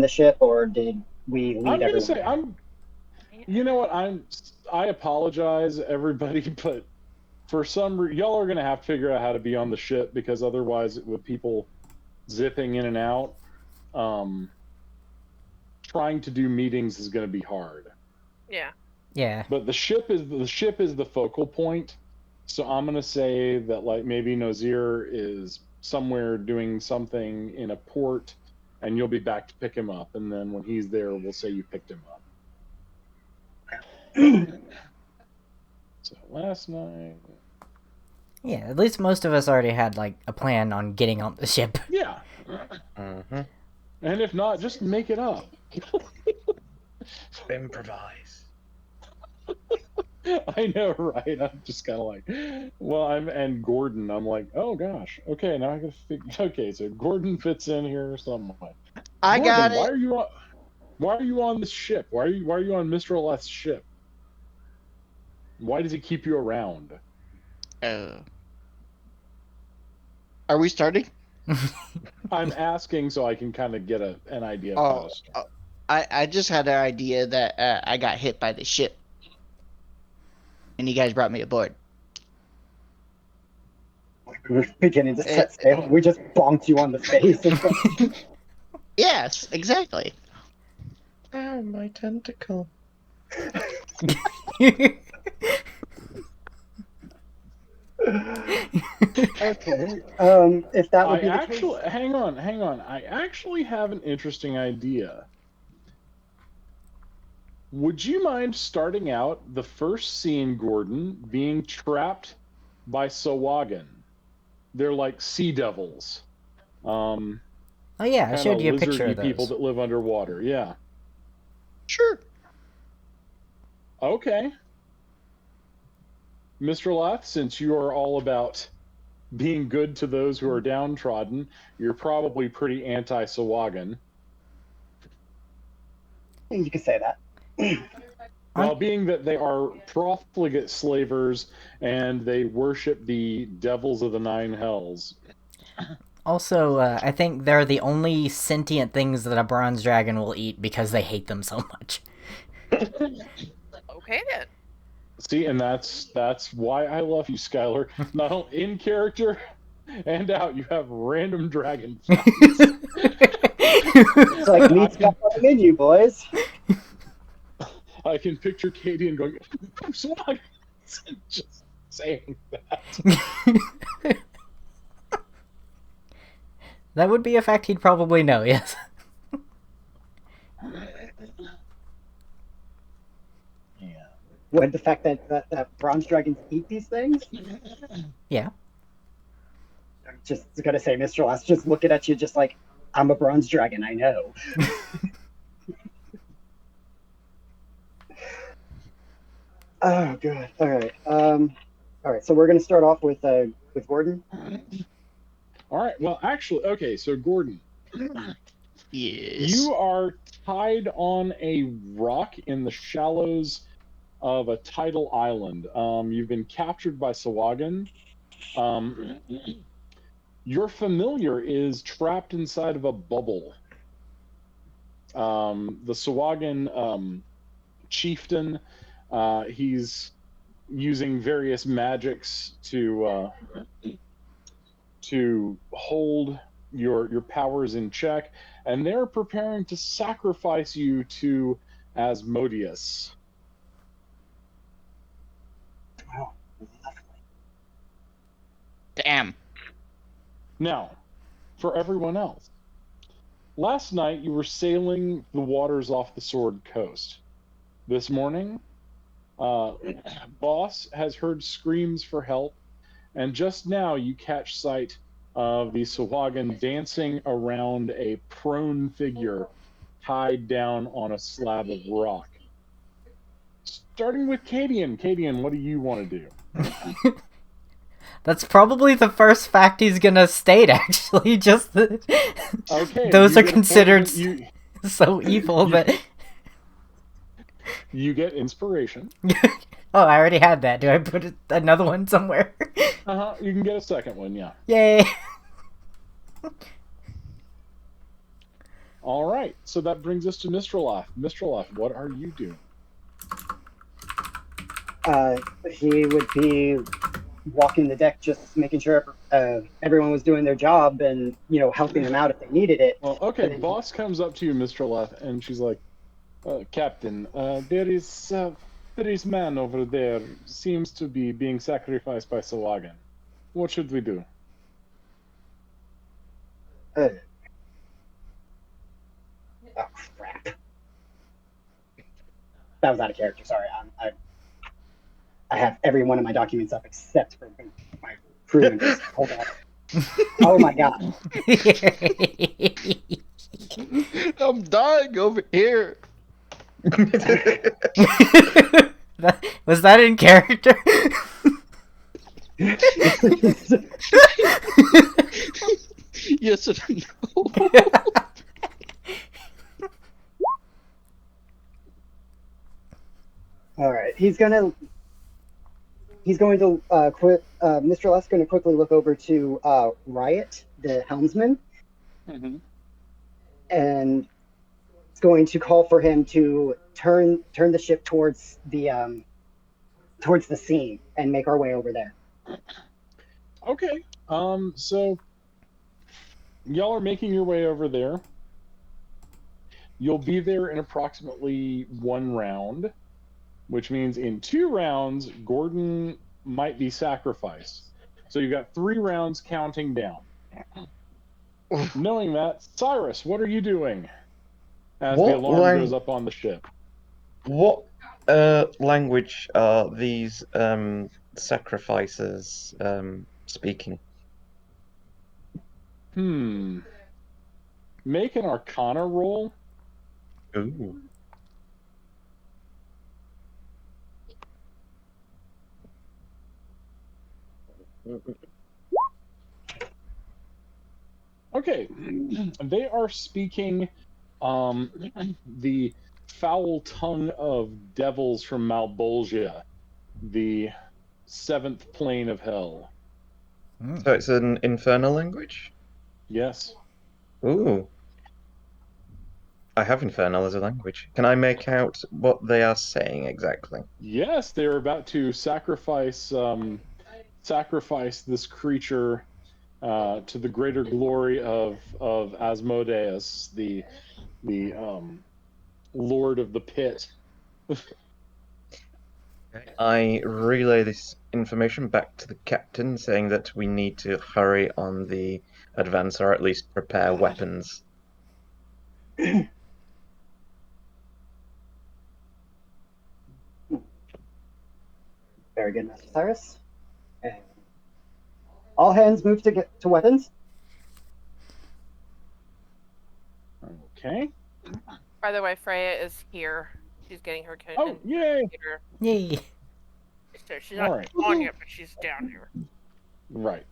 the ship, or did we I'm lead gonna everyone say back? You know what? I apologize, everybody, but for y'all are gonna have to figure out how to be on the ship because otherwise, with people zipping in and out, um, trying to do meetings is gonna be hard. Yeah. Yeah. But the ship is the focal point. So I'm gonna say that like maybe Nozir is somewhere doing something in a port, and you'll be back to pick him up. And then when he's there, we'll say you picked him up. So last night. Yeah, at least most of us already had, like, a plan on getting on the ship. Yeah. Mm-hmm. And if not, just make it up. Improvise. I know, right? I'm just kind of like, and Gordon. I'm like, oh gosh, okay, now I gotta figure. Okay, so Gordon fits in here some way. I Gordon, got why it. are you on? Why are you on this ship? Why are you on Mr. Leth's ship? Why does he keep you around? Are we starting? I'm asking so I can kind of get an idea of how to start. I just had an idea that I got hit by the ship, and you guys brought me aboard. We're beginning to set sail. We just bonked you on the face. Yes, exactly. Ow, my tentacle. Okay. If that would be the case. Hang on. I actually have an interesting idea. Would you mind starting out the first scene, Gordon, being trapped by Sawagan? They're like sea devils. Oh yeah, I showed you a picture of those. People that live underwater. Yeah. Sure. Okay. Mr. Lath, since you are all about being good to those who are downtrodden, you're probably pretty anti-Sawagan. You could say that. Well, being that they are profligate slavers and they worship the devils of the nine hells. Also, I think they're the only sentient things that a bronze dragon will eat because they hate them so much. Okay then. See, and that's why I love you, Skylar. Not only in character and out, you have random dragon facts. It's like meat's got on the menu, boys. I can picture Katie and going, Swag, just saying that. That would be a fact he'd probably know, yes. Yeah. What, the fact that bronze dragons eat these things? Yeah. I'm just gonna say, Mr. Last, just looking at you just like, I'm a bronze dragon, I know. Oh, good. All right. So we're gonna start off with Gordon. All right. Well, actually, okay. So Gordon, Yes. you are tied on a rock in the shallows of a tidal island. You've been captured by Sawagan. Your familiar is trapped inside of a bubble. The Sawagan chieftain, he's using various magics to hold your powers in check, and they're preparing to sacrifice you to Asmodeus. Wow. Damn. Now, for everyone else, last night you were sailing the waters off the Sword Coast. This morning, Boss has heard screams for help, and just now you catch sight of the Sawagan dancing around a prone figure tied down on a slab of rock. Starting with Cadian. Cadian, what do you want to do? That's probably the first fact he's gonna state, actually. Just that Okay, those you are get a considered point. so evil that... You get inspiration. Oh, I already had that. Do I put another one somewhere? You can get a second one, yeah. Yay! All right, so that brings us to Mistralov. Mistralov, what are you doing? He would be walking the deck, just making sure everyone was doing their job and helping them out if they needed it. Well, okay, But then boss comes up to you, Mistralov, and she's like, Captain, there is man over there seems to be being sacrificed by Sawagan. What should we do? uh, oh crap, that was out of character. Sorry, I have every one of my documents up except for my crew members. Hold on. Oh my god. I'm dying over here. Was that in character? Yes and no. All right, he's going to quit. Mr. Left's going to quickly look over to Riot, the helmsman, Mm-hmm. and it's going to call for him to turn the ship towards the scene and make our way over there. Okay. So y'all are making your way over there. You'll be there in approximately 1 round, which means in 2 rounds, Gordon might be sacrificed. So you've got 3 rounds counting down. Knowing that, Cyrus, what are you doing as the alarm goes up on the ship? What language are these sacrifices speaking? Make an Arcana roll. Ooh. Okay. They are speaking the foul tongue of devils from Malbolgia, the 7th plane of hell. So it's an infernal language? Yes. Ooh. I have infernal as a language. Can I make out what they are saying exactly? Yes, they are about to sacrifice this creature to the greater glory of Asmodeus, the Lord of the Pit. I relay this information back to the captain, saying that we need to hurry on the advance, or at least prepare weapons. Very good, Master Cyrus. And all hands move to get to weapons. Okay. By the way, Freya is here. She's getting her Oh, yay! computer. Yay. So she's All not right. on yet, but she's down here. Right.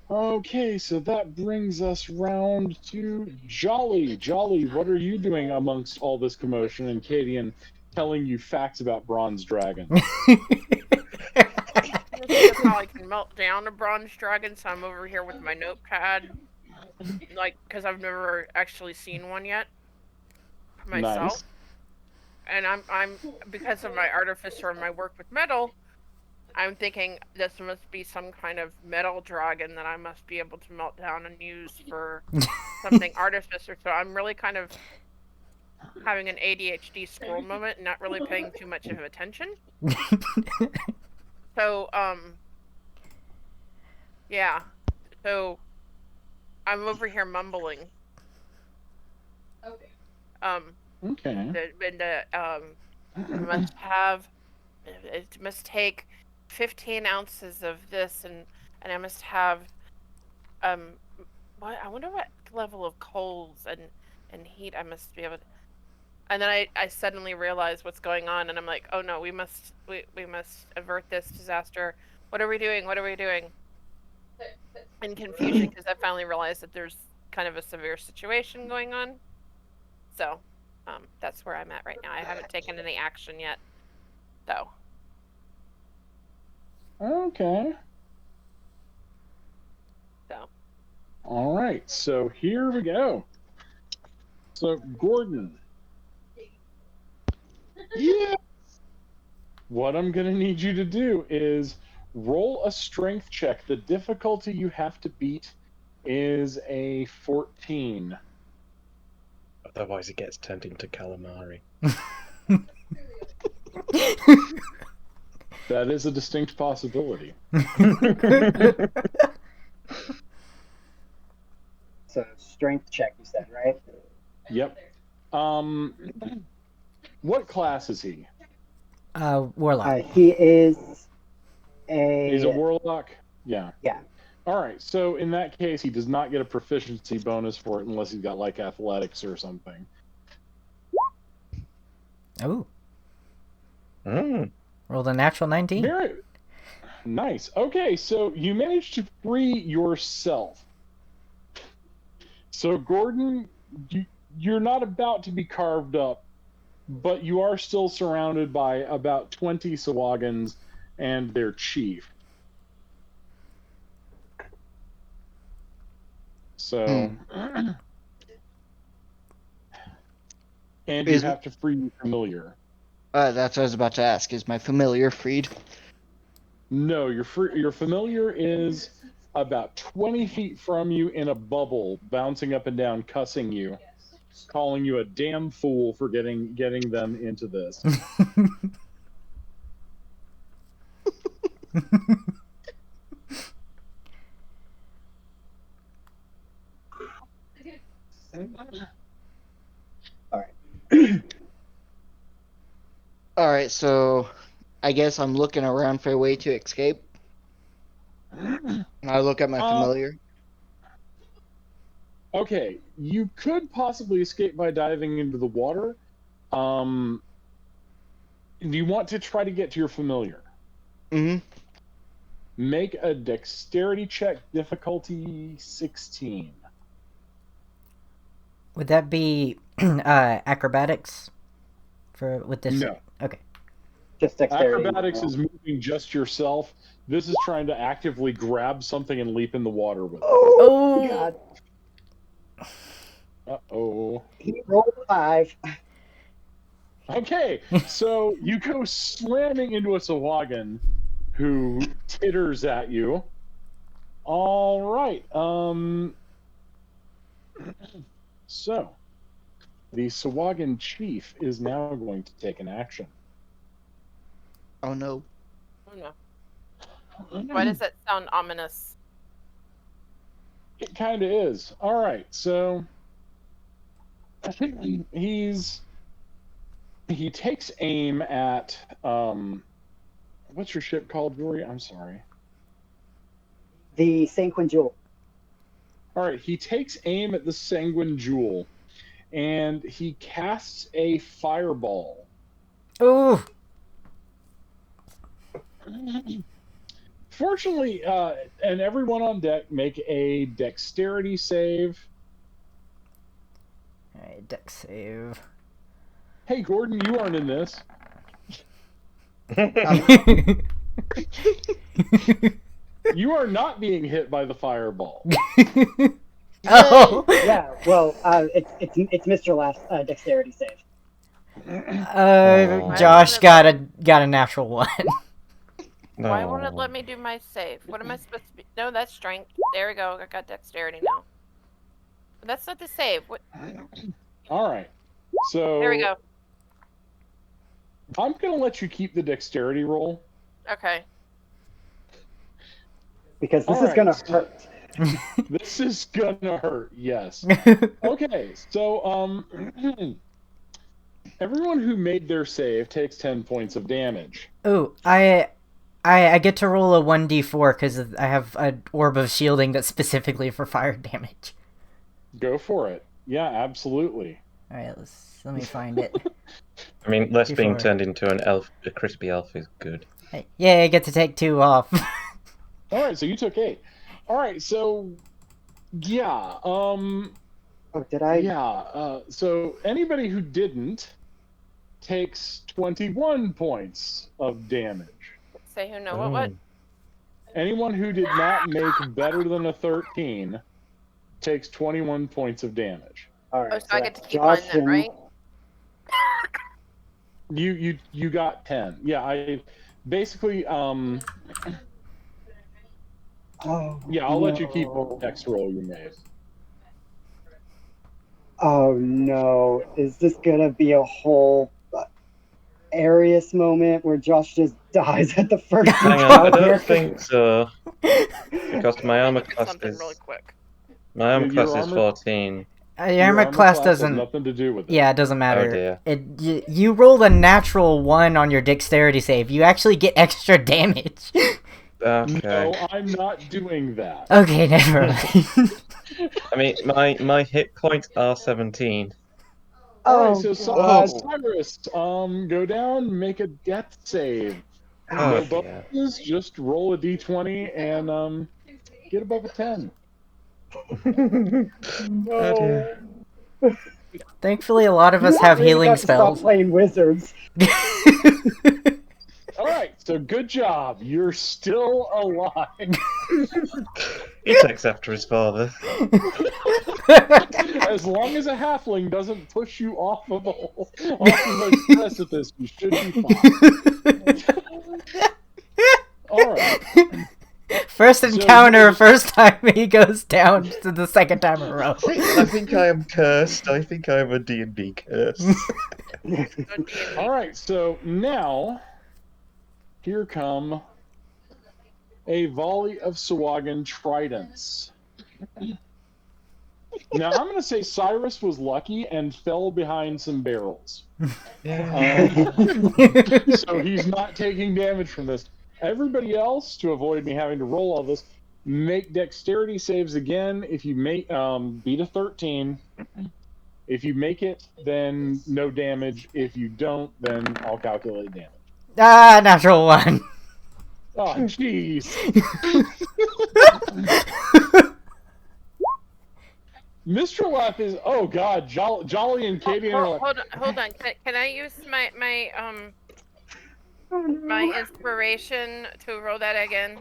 Okay, so that brings us round to Jolly. Jolly, what are you doing amongst all this commotion and Cadian telling you facts about bronze dragons? I'm thinking of how I can melt down a bronze dragon, so I'm over here with my notepad, like, because I've never actually seen one yet myself. Nice. And I'm because of my artificer and my work with metal, I'm thinking this must be some kind of metal dragon that I must be able to melt down and use for something artificer. So I'm really kind of having an ADHD scroll moment and not really paying too much of attention. So, yeah. So I'm over here mumbling. Okay. It must take 15 ounces of this, and I must have, I wonder what level of coals and heat I must be able to. And then I suddenly realize what's going on, and I'm like, oh no, we must avert this disaster. What are we doing? What are we doing? In confusion, because I finally realized that there's kind of a severe situation going on. So, that's where I'm at right now. I haven't taken any action yet, though. Okay. So. All right, so here we go. So, Gordon. Yeah. What I'm going to need you to do is roll a strength check. The difficulty you have to beat is a 14. Otherwise, it gets turned into calamari. That is a distinct possibility. So strength check, you said, right? Yep. What class is he? Warlock. He is He's a warlock? Yeah. Yeah. All right. So in that case, he does not get a proficiency bonus for it unless he's got like athletics or something. Oh. Mm. Rolled a natural 19. Very nice. Okay, so you managed to free yourself. So Gordon, you're not about to be carved up, but you are still surrounded by about 20 Sawagans and their chief. So, and you have to free your familiar. That's what I was about to ask. Is my familiar freed? No, your familiar is about 20 feet from you in a bubble, bouncing up and down, cussing you, calling you a damn fool for getting them into this. All right. All right, so I guess I'm looking around for a way to escape. And I look at my familiar. Okay, you could possibly escape by diving into the water. Do you want to try to get to your familiar? Mm-hmm. Make a dexterity check, difficulty 16. Would that be acrobatics with this? No. Okay. Just dexterity. Acrobatics is moving just yourself. This is trying to actively grab something and leap in the water with it. Oh God. Uh-oh. He rolled a 5. Okay, so you go slamming into a Sawagan who titters at you. All right. So the Sawagan chief is now going to take an action. Oh no. Oh no. Why does that sound ominous? It kind of is. All right, so I think he takes aim at what's your ship called, Rory? I'm sorry. The Sanguine Jewel. All right, he takes aim at the Sanguine Jewel, and he casts a fireball. Ooh. Fortunately, and everyone on deck make a dexterity save. Alright, dex save. Hey, Gordon, you aren't in this. You are not being hit by the fireball. Oh. Yeah. Well, it's Mr. Laugh's dexterity save. Josh got a natural 1. No. Why won't it let me do my save? What am I supposed to be? No, that's strength. There we go. I got dexterity now. But that's not the save. What? All right. So There we go. I'm going to let you keep the dexterity roll. Okay. Because this All is gonna right. hurt. This is going to hurt, yes. Okay, so everyone who made their save takes 10 points of damage. Ooh, I get to roll a 1d4 because I have an orb of shielding that's specifically for fire damage. Go for it. Yeah, absolutely. Alright, let me find it. I mean, less being D4. turned into a crispy elf is good. Hey, yay, I get to take 2 off. All right, so you took 8. All right, so yeah, Oh, did I? yeah. So anybody who didn't takes 21 points of damage. Say who know what? Anyone who did not make better than a 13 takes 21 points of damage. All right. Oh, so I get to keep Josh mine then, and- right? You got 10. Yeah, I basically Oh, yeah, I'll let you keep no. the next roll you made. Oh no! Is this gonna be a whole Arius moment where Josh just dies at the first Hang on, I encounter? don't think so. Because my armor Look at class something is really quick. Your 14. Your armor class has doesn't. nothing to do with it. Yeah, it doesn't matter. Oh dear. You rolled a natural 1 on your dexterity save. You actually get extra damage. Okay. No, I'm not doing that. Okay, never mind. I mean, my hit points are 17. Alright, Oh so God! Cyrus, go down, make a death save. Oh No dear. bonuses, just roll a d20 and get above a 10. Oh dear. Thankfully, a lot of us You have really healing got to stop spells. playing wizards. Alright, so good job. You're still alive. He takes after his father. As long as a halfling doesn't push you off of a precipice, you should be fine. Alright. First So encounter, you- first time he goes down to the second time in a row. I think I am cursed. I think I am a D&D curse. Alright, so now here come a volley of Sawagan tridents. Now I'm gonna say Cyrus was lucky and fell behind some barrels. So he's not taking damage from this. Everybody else, to avoid me having to roll all this, make dexterity saves again. If you make beat a 13. If you make it, then no damage. If you don't, then I'll calculate damage. Natural 1. Oh, jeez. Mr. Left is, oh god, Jolly and Katie are like, Hold on. Can I use my my inspiration to roll that again?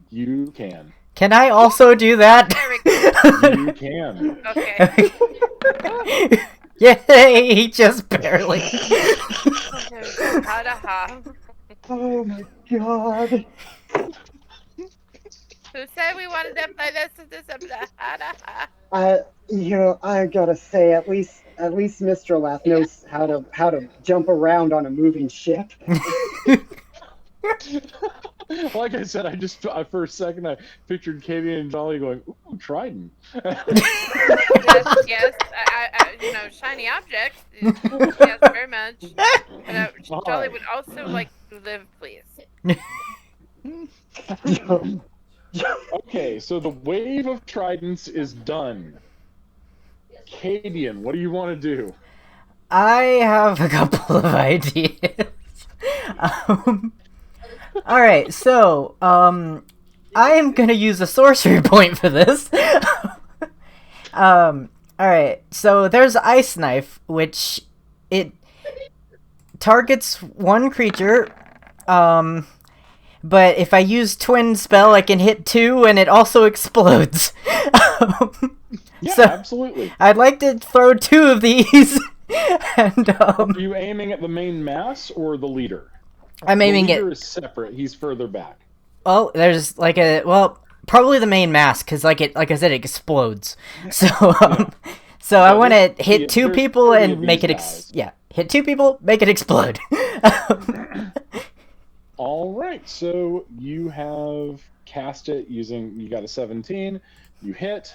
you can. Can I also do that? There we You can. Okay. Yay, just barely. Okay. Ha da ha. Oh my God! Who said we wanted to play this ha da ha? I gotta say, at least Mr. Lath knows how to jump around on a moving ship. Like I said, for a second, I pictured Katie and Jolly going, ooh, Trident. Yes, I shiny objects. Yes, very much. But Jolly would also like to live, please. Okay, so the wave of Tridents is done. Cadian, what do you want to do? I have a couple of ideas. Alright, so, I am gonna use a sorcery point for this. Alright, so there's Ice Knife, which it targets one creature, but if I use Twin Spell, I can hit 2, and it also explodes. Yeah, So- absolutely. I'd like to throw 2 of these, and, Are you aiming at the main mass or the leader? I'm aiming the at... leader is separate. He's further back. Well, there's like probably the main mass, because like I said, it explodes. So, so I want to hit 2 there's people 30 and of make these it guys. hit 2 people, make it explode. All right, so you have cast it using, you got a 17, you hit.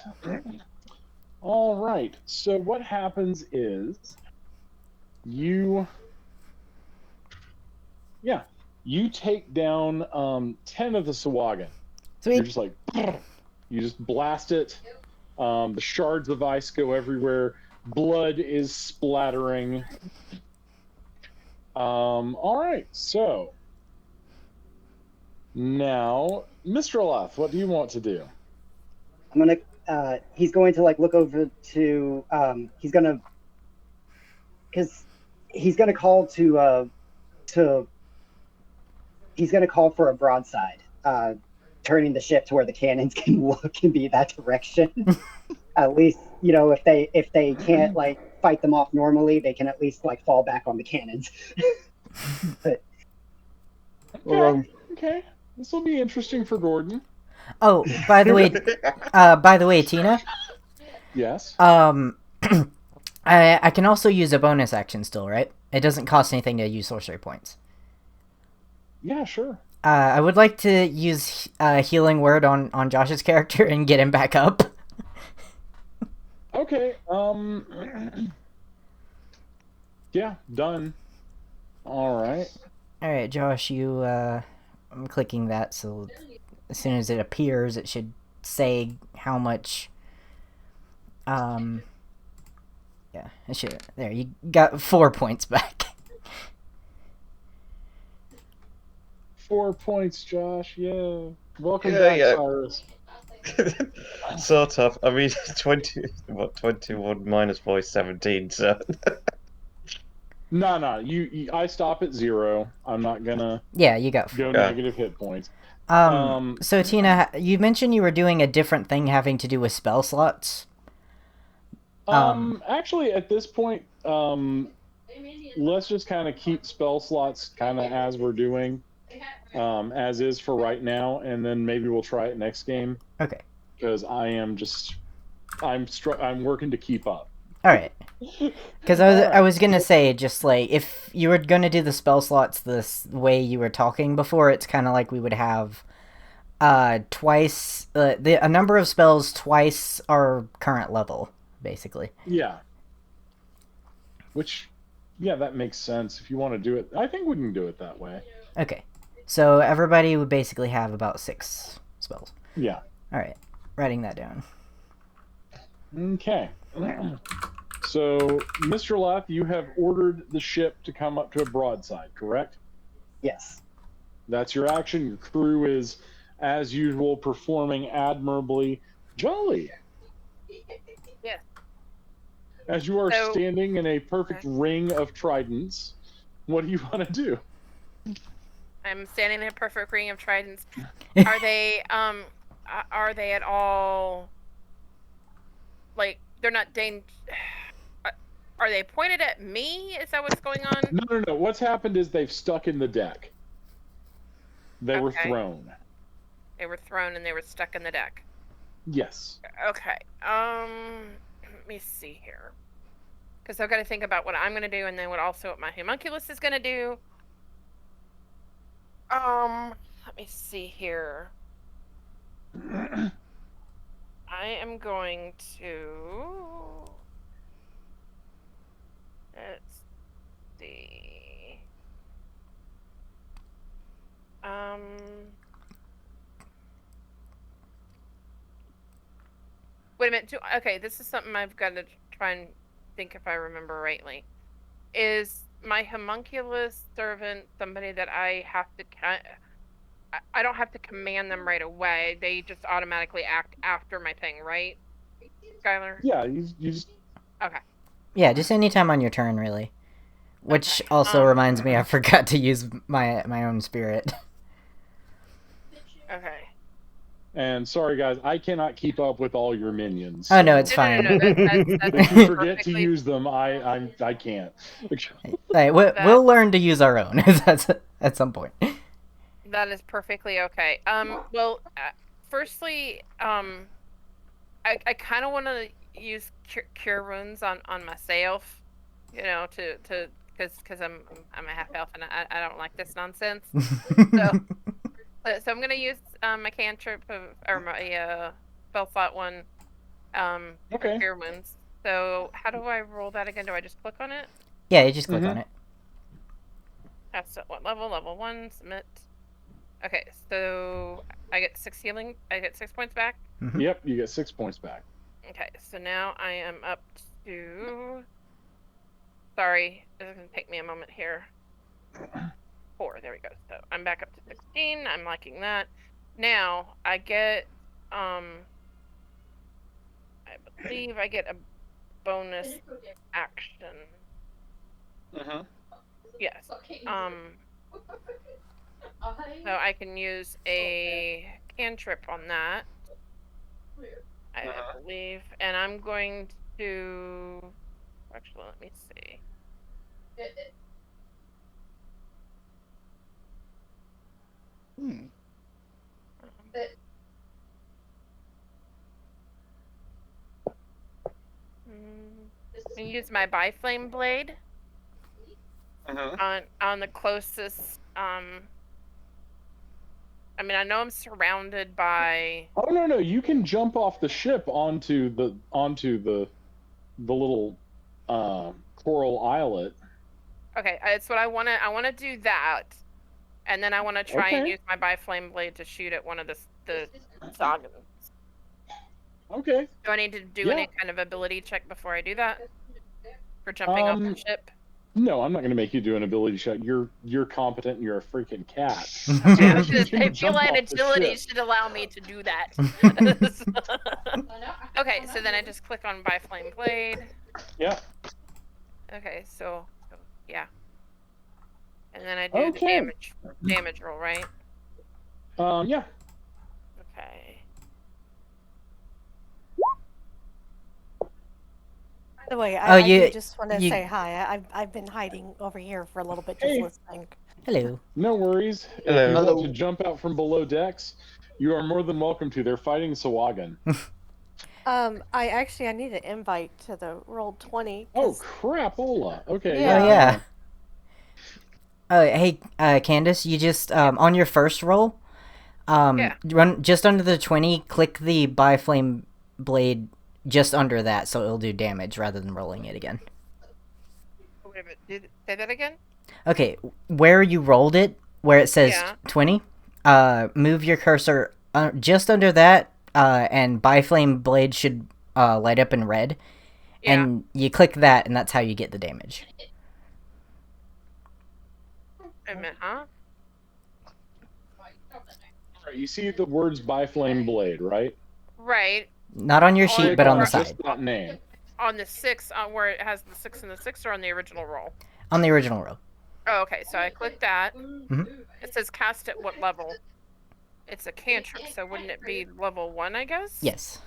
All right, so what happens is you take down 10 of the Sawagan. You're Sweet. just like, you just blast it. The shards of ice go everywhere. Blood is splattering. All right, so now, Mr. Olaf, what do you want to do? I'm gonna. He's going to look over to. He's gonna call to. He's gonna call for a broadside, turning the ship to where the cannons can look and be that direction. at least, if they can't like fight them off normally, they can at least like fall back on the cannons. But Okay. This will be interesting for Gordon. Oh, by the way, Tina. Yes. I can also use a bonus action still, right? It doesn't cost anything to use sorcery points. Yeah, sure. I would like to use healing word on Josh's character and get him back up. Okay. Yeah, done. All right. All right, Josh, I'm clicking that, so as soon as it appears, it should say how much. Yeah, it should. There, you got 4 points back. 4 points, Josh. Yeah. Welcome Yeah, back, yeah. Cyrus. Sort of. I mean, 21 minus 4 is 17, so. No. I stop at 0. I'm not gonna Yeah, you got 4. go negative hit points. So Tina, you mentioned you were doing a different thing having to do with spell slots. Actually, at this point, let's just kind of keep spell slots kind of as we're doing, as is for right now, and then maybe we'll try it next game. Okay. Because I'm working to keep up. All right. Because I was gonna say, just like, if you were gonna do the spell slots this way you were talking before, it's kind of like we would have twice a number of spells twice our current level, basically. Yeah. Which, yeah, that makes sense. If you want to do it, I think we can do it that way. Okay. So everybody would basically have about 6 spells. Yeah. All right. Writing that down. Okay. So, Mr. Lath, you have ordered the ship to come up to a broadside, correct? yes. That's your action. Your crew is, as usual, performing admirably. Jolly. Yes. As you are So- standing in a perfect ring of tridents, what do you want to do? I'm standing in a perfect ring of tridents. Are they at all like they're not are they pointed at me? Is that what's going on? No. What's happened is they've stuck in the deck. They were Okay. thrown. They were thrown and they were stuck in the deck. Yes. Okay. Let me see here. Because I've got to think about what I'm going to do and then what my homunculus is going to do. Let me see here. I am going to... Let's see. Wait a minute. Okay, this is something I've got to try and think if I remember rightly. Is my homunculus servant somebody that I have to... I don't have to command them right away. They just automatically act after my thing, right, Skylar? Yeah, you just... Okay. Yeah, just anytime on your turn, really. Which Okay, also reminds me, I forgot to use my own spirit. Okay. And sorry, guys, I cannot keep up with all your minions. Oh no, it's No, fine. that's If you forget to perfectly- use them, I can't. Hey, we'll learn to use our own at some point. That is perfectly okay. Well, firstly, I kind of want to use cure wounds on myself, because I'm a half elf and I don't like this nonsense. So I'm gonna use my cantrip or my spell slot one, for Okay. cure wounds. So how do I roll that again? Do I just click on it? Yeah, you just click on it. That's at what level? Level 1, submit. Okay, so I get 6 healing. I get 6 points back. Yep, you get 6 points back. Okay, so now I am up to... Sorry, this is going to take me a moment here. 4, there we go. So I'm back up to 16. I'm liking that. Now, I get... I believe I get a bonus action. Yes. So I can use a cantrip on that. I believe, and I'm going to. Actually, let me see. Hmm. I'm gonna use my biflame blade on the closest. I mean, I know I'm surrounded by. Oh no, you can jump off the ship onto the little coral islet. Okay, it's what I want to. I want to do that, and then I want to try and Okay. use my biflame blade to shoot at one of the Zogans. Okay. Do I need to do Yeah. any kind of ability check before I do that? For jumping off the ship? No, I'm not going to make you do an ability check. You're competent. And you're a freaking cat. Okay, I was You gonna can say, jump feline off the agility ship. should allow me to do that. Okay, so then I just click on biflame blade. Yeah. Okay, so yeah, and then I do the damage roll, right? Yeah. Okay. By the way, Oh, I do just want to you- say hi. I've been hiding over here for a little bit, Hey. just listening. Hello. No worries. Hello. If you want Hello. to jump out from below decks, you are more than welcome to. They're fighting Sawagan. I need an invite to the Roll20. Oh crapola. Okay. Yeah. Oh yeah. Hey, Candace, you just on your first roll, Yeah. run just under the 20. Click the biflame blade just under that, so it'll do damage rather than rolling it again. Wait a minute. Say that again? Okay, where you rolled it, where it says Yeah. 20, move your cursor just under that, and biflame blade should light up in red, Yeah. and you click that, and that's how you get the damage. Wait a minute, huh? All right, you see the words biflame blade, right? Right. Not on your sheet, Click but on the just side. that name. On the 6, where it has the 6 and the 6, or on the original roll? On the original roll. Oh, okay, so I click that. Mhm. It says cast at what level? It's a cantrip, so wouldn't it be level 1, I guess? Yes.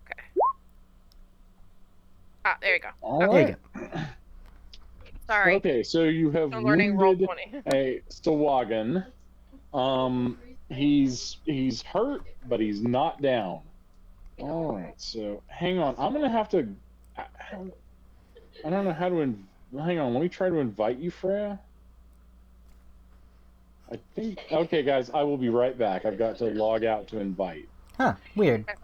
Okay. Ah, there you go. All There right. you go. Sorry. Okay, so you have Still learning wounded Roll20. a Sawagan. He's hurt, but he's not down. All right, so hang on. I'm gonna have to. I don't know how to. Hang on. Let me try to invite you, Freya. I think. Okay, guys, I will be right back. I've got to log out to invite. Huh, weird. Okay.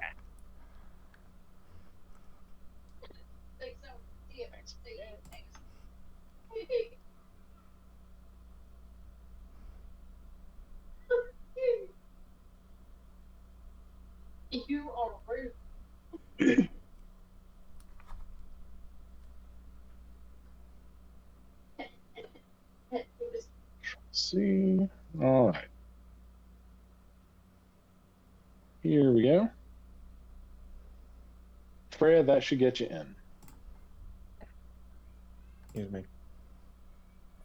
You are rude. See. All right. Here we go. Freya, that should get you in. Excuse me.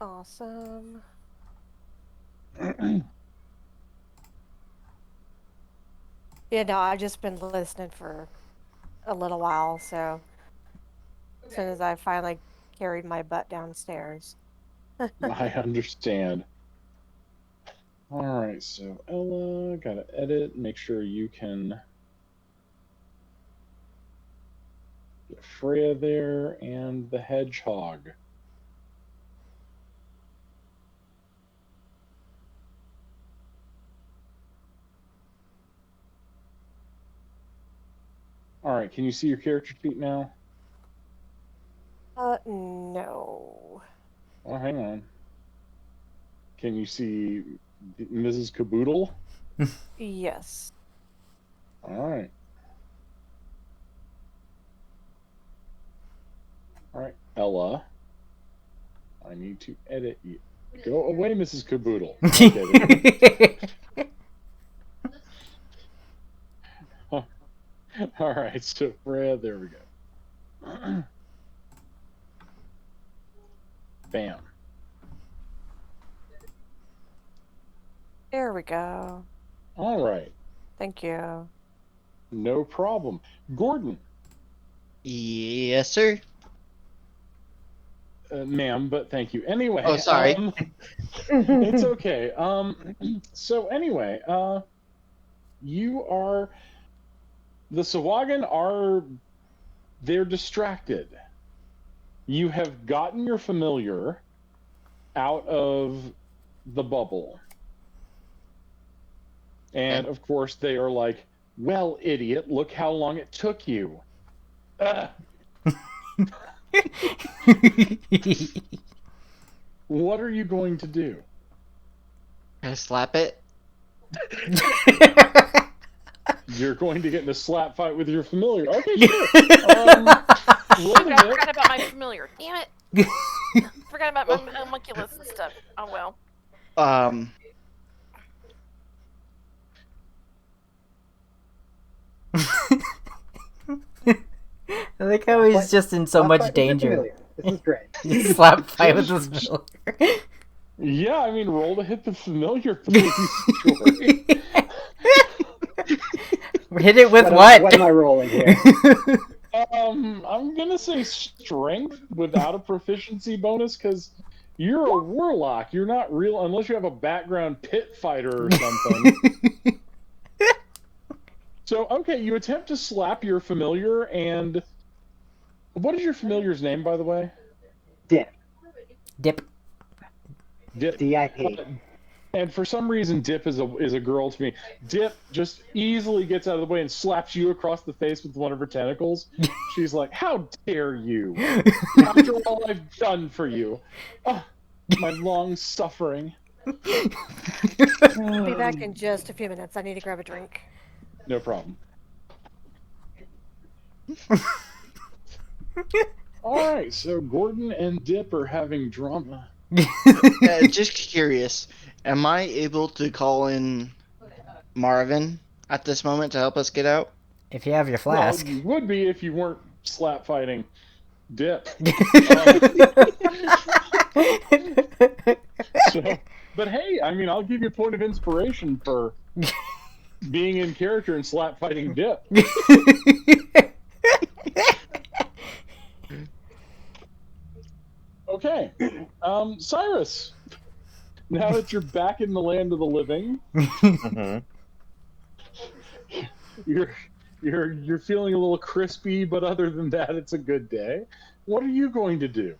Awesome. Yeah, no, I've just been listening for a little while, so as soon as I finally carried my butt downstairs. I understand. All right, so Ella, gotta edit, make sure you can get Freya there and the hedgehog. All right, can you see your character sheet now? No. Oh, hang on. Can you see Mrs. Caboodle? Yes. All right. All right, Ella. I need to edit you. Go away, Mrs. Caboodle. Okay, all right, so Freya, there we go. Bam. There we go. All right. Thank you. No problem. Gordon, Yes, sir. ma'am, but thank you. Anyway, Oh, sorry. it's okay. So anyway, you are the Sahuagin are they're distracted. You have gotten your familiar out of the bubble. And of course they are like, well, idiot, look how long it took you. What are you going to do? Can I slap it? You're going to get in a slap fight with your familiar. Okay, sure. Roll Shoot, to I hit. forgot about my familiar. Damn it. Forgot about my homunculus and stuff. Oh well. I like how he's just in so Slap much fight with your danger. familiar. This is great. You slap fight with his familiar. Yeah, I mean, roll to hit the familiar, please. Jory. Hit it with What am I rolling here? I'm gonna say strength without a proficiency bonus because you're a warlock. You're not real unless you have a background pit fighter or something. So, okay, you attempt to slap your familiar, and what is your familiar's name, by the way? Dip. Dip. Dip. D-I-P. And for some reason, Dip is a girl to me. Dip just easily gets out of the way and slaps you across the face with one of her tentacles. She's like, "How dare you? After all I've done for you, my long suffering." I'll be back in just a few minutes. I need to grab a drink. No problem. All right, so Gordon and Dip are having drama. Just curious, am I able to call in Marvin at this moment to help us get out? If you have your flask. Well, you would be if you weren't slap fighting Dip. But hey, I mean, I'll give you a point of inspiration for being in character and slap fighting Dip. Okay, Cyrus. Now that you're back in the land of the living, you're feeling a little crispy, but other than that, it's a good day. What are you going to do?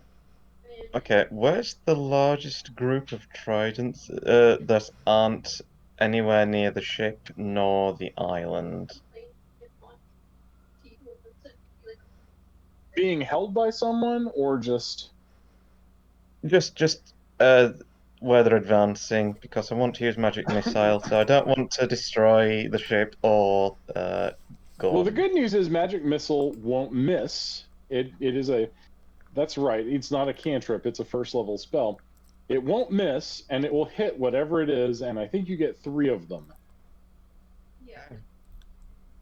Okay, where's the largest group of tridents that aren't anywhere near the ship nor the island? Being held by someone, or just Just where they're advancing, because I want to use magic missile, so I don't want to destroy the ship or Well, Gordon. the good news is magic missile won't miss. It is a that's right. It's not a cantrip. It's a first level spell. It won't miss, and it will hit whatever it is, and I think you get 3 of them.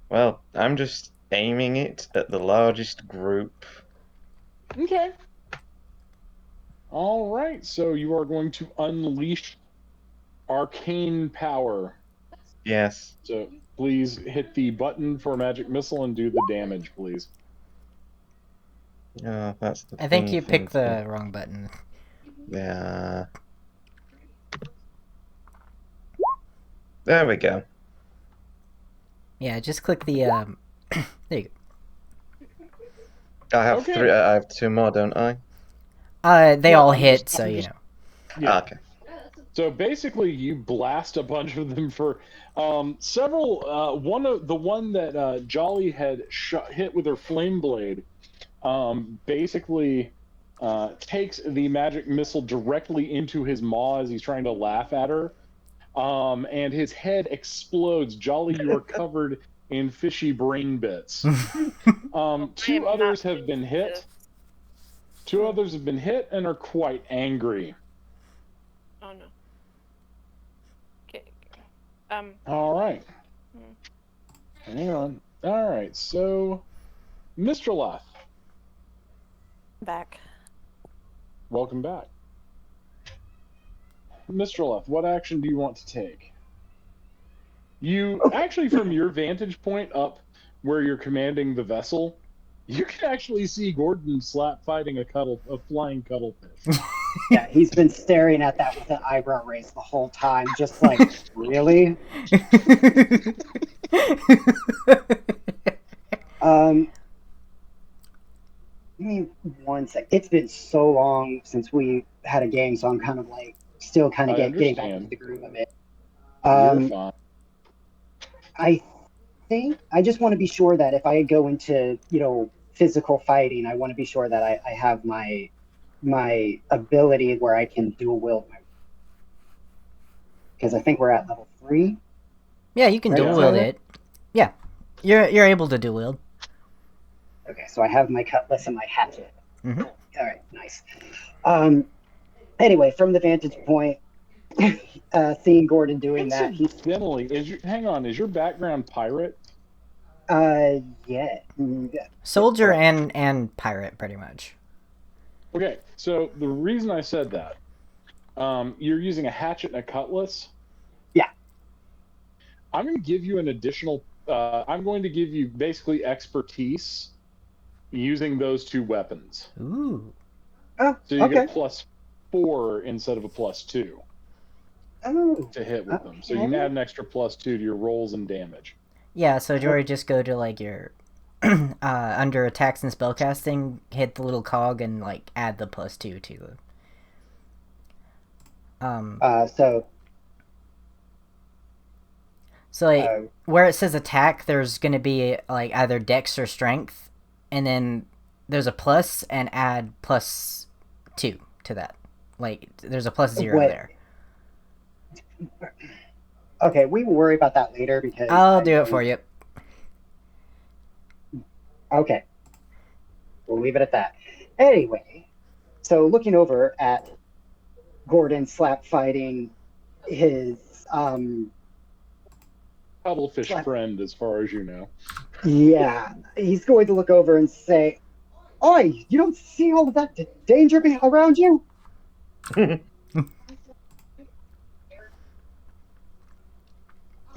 Well, I'm just aiming it at the largest group. Okay. All right. So you are going to unleash arcane power. Yes. So please hit the button for magic missile and do the damage, please. Oh, that's the I think thing, you picked the wrong button. Yeah. There we go. Yeah, just click the there you I have Okay. 3. I have 2 more, don't I? go. They Well, all I'm hit, just- so I'm you just- know. Yeah. Okay. So basically, you blast a bunch of them for several. One that Jolly had hit with her flame blade, basically takes the magic missile directly into his maw as he's trying to laugh at her, and his head explodes. Jolly, you are covered in fishy brain bits. I 2 am others not have been pleased with hit. this. 2 others have been hit and are quite angry. Oh no. Okay. All right. Hmm. Hang on. All right. So, Mr. Lath, Back. welcome back. Mr. Lath, what action do you want to take? You actually, from your vantage point up, where you're commanding the vessel, you can actually see Gordon slap fighting a flying cuttlefish. Yeah, he's been staring at that with an eyebrow raised the whole time, just like, really? Give me one sec. It's been so long since we had a game, so I'm kind of like still kind of I getting back into understand. the groove of it. You're fine. I think I just want to be sure that if I go into, physical fighting, I want to be sure that I have my ability where I can dual wield my, because I think we're at level 3. Yeah, you can Right, dual wield Talia? it. Yeah, you're able to dual wield. Okay, so I have my cutlass and my hatchet. Mhm. Cool. All right, nice. Anyway, from the vantage point, seeing Gordon doing that, he's Incidentally, hang on, is your background pirate? yeah. Soldier Correct. and pirate, pretty much. Okay, so the reason I said that, you're using a hatchet and a cutlass. Yeah. I'm going to give you an additional. I'm going to give you basically expertise using those 2 weapons. Ooh. Oh, So you okay. get a +4 instead of a +2 Oh, to hit with them. So you okay. can add an extra +2 to your rolls and damage. Yeah, so Jory, just go to like your under attacks and spellcasting, hit the little cog, and like add the +2 to the. So like where it says attack, there's gonna be like either dex or strength, and then there's a plus and add +2 to that. Like there's a +0 there. Okay, we will worry about that later because I'll do it for you. Okay, we'll leave it at that. Anyway, so looking over at Gordon slap fighting his Cuttlefish friend, as far as you know. Yeah, he's going to look over and say, "Oi, you don't see all of that danger around you?"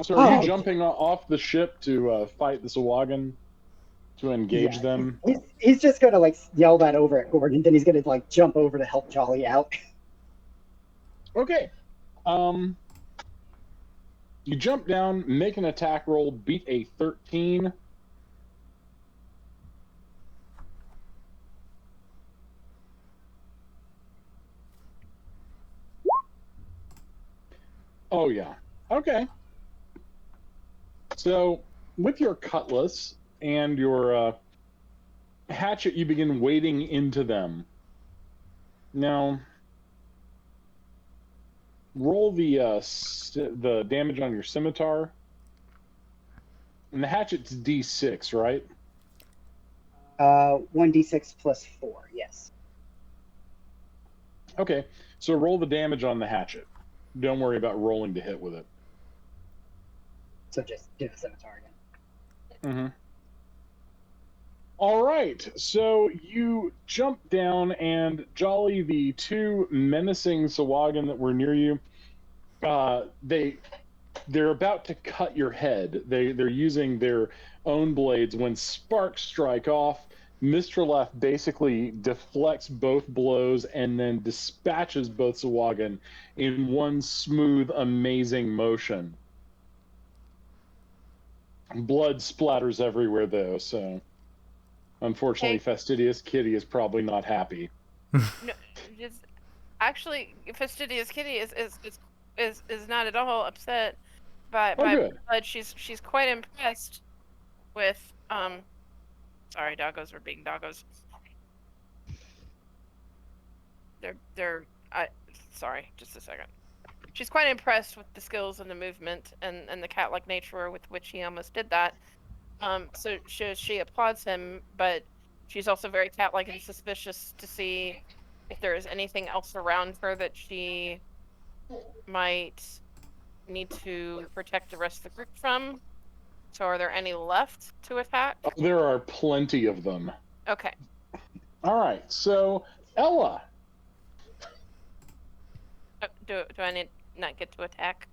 So are you jumping off the ship to fight the Sahuagin, to engage them? He's just going to like yell that over at Gordon, then he's going to like jump over to help Jolly out. Okay. You jump down, make an attack roll, beat a 13. Oh, yeah. Okay. So, with your cutlass and your hatchet, you begin wading into them. Now, roll the damage on your scimitar. And the hatchet's D6, right? 1d6 plus 4, yes. Okay, so roll the damage on the hatchet. Don't worry about rolling to hit with it. So just do the scimitar again. Mm-hmm. All right, so you jump down, and Jolly, the 2 menacing Sahuagin that were near you, they're about to cut your head. They're using their own blades when sparks strike off. Mistralef basically deflects both blows and then dispatches both Sahuagin in one smooth, amazing motion. Blood splatters everywhere, though, so unfortunately, Fastidious Kitty is probably not happy. No, actually, Fastidious Kitty is not at all upset by good. blood. She's quite impressed with sorry, doggos are being doggos. Sorry, just a second. She's quite impressed with the skills and the movement and the cat-like nature with which he almost did that. So she applauds him, but she's also very cat-like and suspicious to see if there is anything else around her that she might need to protect the rest of the group from. So are there any left to attack? Oh, there are plenty of them. Okay. All right, so Ella. Do I need not get to attack?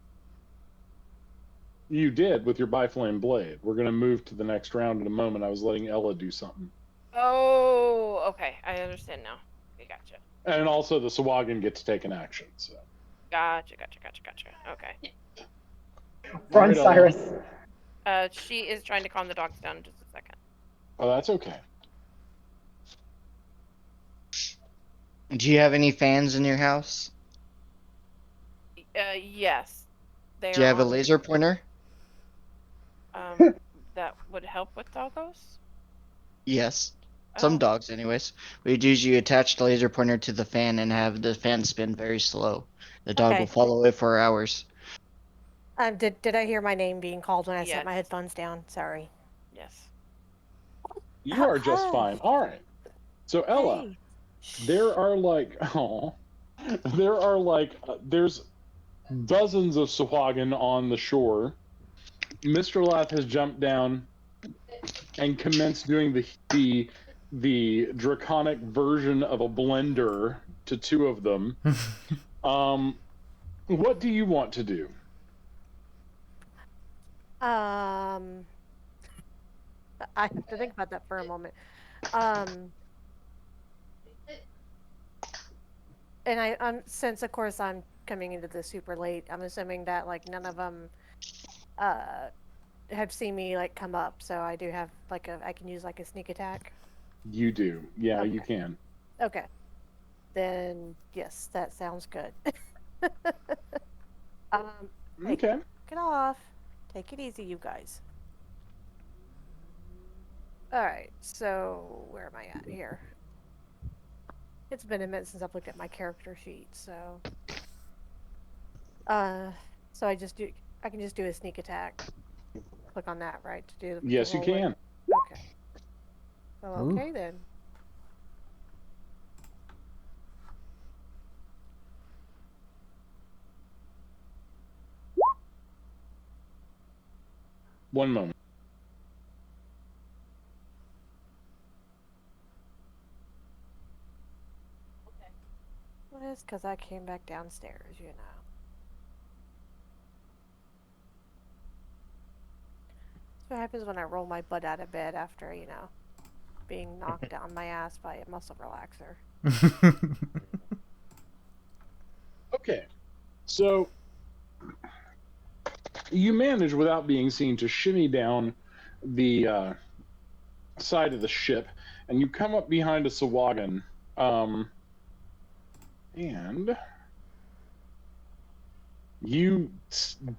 You did with your Biflame Blade. We're going to move to the next round in a moment. I was letting Ella do something. Oh, okay. I understand now. Okay, gotcha. And also the Sahuagin gets to take an action. So. Gotcha. Okay. Run, Alright, Ella. Cyrus. She is trying to calm the dogs down in just a second. Oh, that's okay. Do you have any fans in your house? Yes. They Do you are have a on. laser pointer? That would help with doggos? Yes. Oh. Some dogs, anyways. We'd usually attach the laser pointer to the fan and have the fan spin very slow. The dog Okay. will follow it for hours. Did I hear my name being called when I set my Yes. headphones down? Sorry. Yes. You are just Hush. fine. All right. So, Ella, Hey. there are like, there's dozens of Sahuagin on the shore. Mr. Lath has jumped down and commenced doing the draconic version of a blender to two of them. What do you want to do? I have to think about that for a moment. And since of course I'm coming into this super late, I'm assuming that like none of them have seen me like come up, so I do have like I can use like a sneak attack. You do. Yeah, you Okay. can. Okay. Then yes, that sounds good. Hey, Okay. get off. Take it easy, you guys. All right. So where am I at here? It's been a minute since I've looked at my character sheet, so so I can just do a sneak attack. Click on that, right, to do the Yes, you roll can. Okay. Well, Ooh. okay then. One moment. Well, it's because I came back downstairs, you know. That's what happens when I roll my butt out of bed after, you know, being knocked down my ass by a muscle relaxer. Okay. So you manage without being seen to shimmy down the side of the ship, and you come up behind a Sahuagin, and you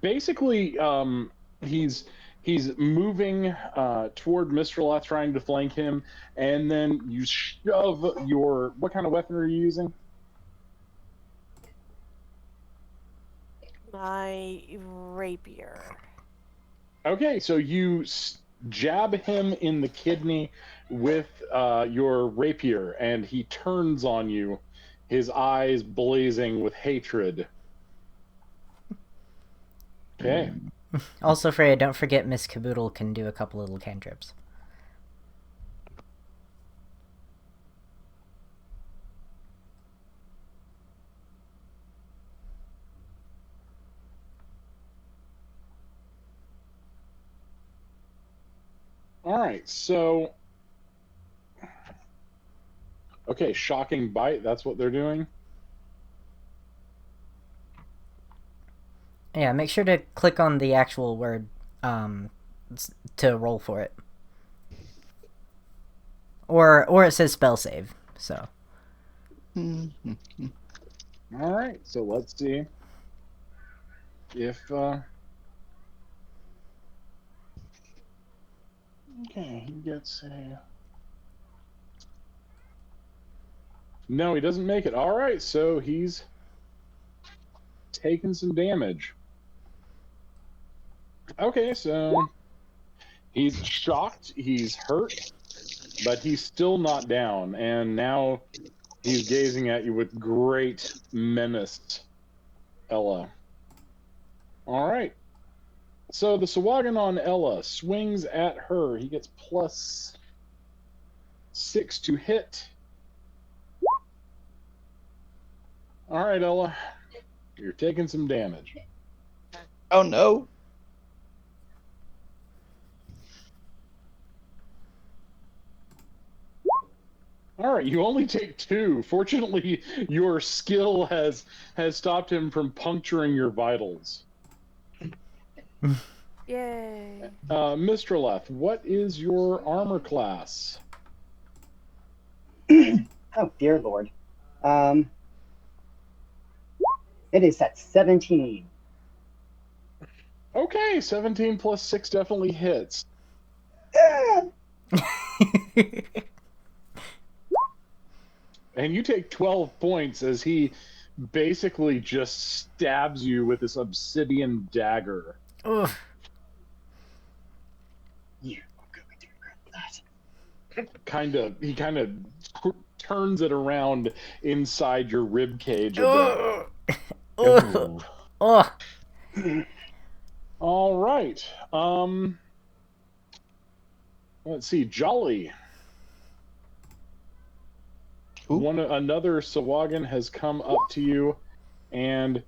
basically he's moving toward Mr. Lath, trying to flank him, and then you shove your what kind of weapon are you using? My rapier. Okay, so you jab him in the kidney with your rapier, and he turns on you, his eyes blazing with hatred. Okay. Also, Freya, don't forget Miss Caboodle can do a couple little cantrips. All right, so okay, shocking bite. That's what they're doing. Yeah, make sure to click on the actual word to roll for it. Or it says spell save. So. All right, so let's see if okay, he gets a no, he doesn't make it. All right, so he's taken some damage. Okay, so he's shocked, he's hurt, but he's still not down, and now he's gazing at you with great menace, Ella. All right. So the Sahuagin on Ella swings at her. He gets +6 to hit. All right, Ella. You're taking some damage. Oh no. All right, you only take 2. Fortunately, your skill has stopped him from puncturing your vitals. Yay. Mistraleth, what is your armor class? Oh dear lord. It is at 17. Okay, 17 plus 6 definitely hits. And you take 12 points as he basically just stabs you with this obsidian dagger. Oof. You are going to regret that. He kind of turns it around inside your rib cage a bit. Oh. Oh. All right. Let's see. Jolly. Who? Another Sawagan has come up to you, and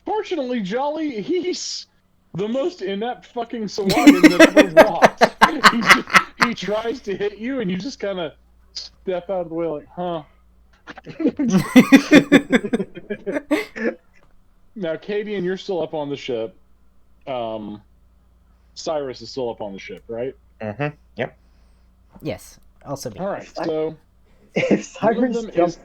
fortunately, Jolly, he's the most inept fucking Sawagan that ever walked. He tries to hit you, and you just kind of step out of the way, like, huh. Now, Cadian, you're still up on the ship. Cyrus is still up on the ship, right? Mm-hmm. Yep. Yes. Also me. All right. So If Cyrus jumps,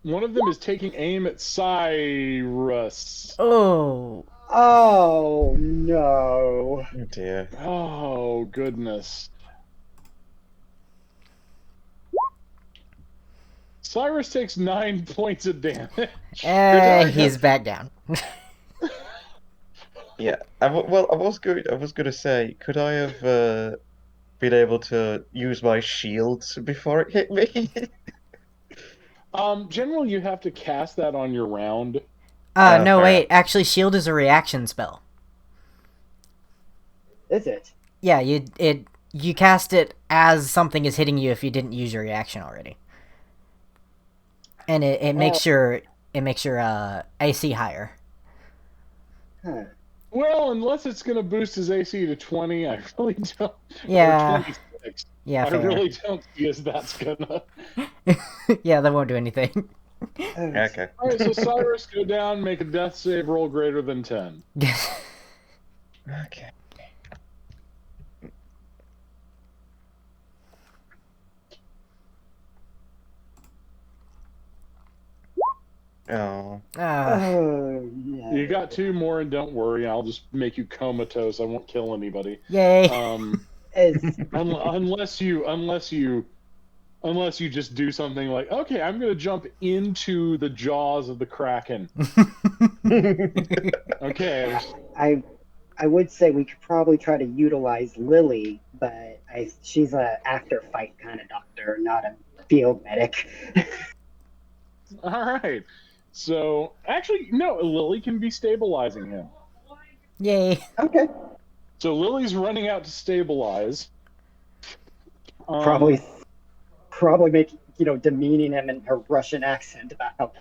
one of them is taking aim at Cyrus. Oh. oh no! Oh dear. Oh goodness. Cyrus takes 9 points of damage. He's back down. Yeah. I was going to say, could I have been able to use my shields before it hit me? Generally, you have to cast that on your round. No, fair wait. Actually, shield is a reaction spell. Is it? Yeah, you cast it as something is hitting you if you didn't use your reaction already. And it makes your AC higher. Huh. Well, unless it's going to boost his AC to 20, I really don't. Yeah. Or 26. Yeah, I fair. really don't see as that's gonna. Yeah, that won't do anything. Okay. All right, so Cyrus, go down, make a death save roll greater than 10. Okay. Oh. Oh yeah. You got 2 more, and don't worry, I'll just make you comatose. I won't kill anybody. Yay. Unless you just do something like, okay, I'm gonna jump into the jaws of the Kraken. Okay. I would say we could probably try to utilize Lily, but she's a after fight kind of doctor, not a field medic. All right. So actually, no, Lily can be stabilizing him. Yay. Okay. So Lily's running out to stabilize. Probably making, demeaning him in her Russian accent about how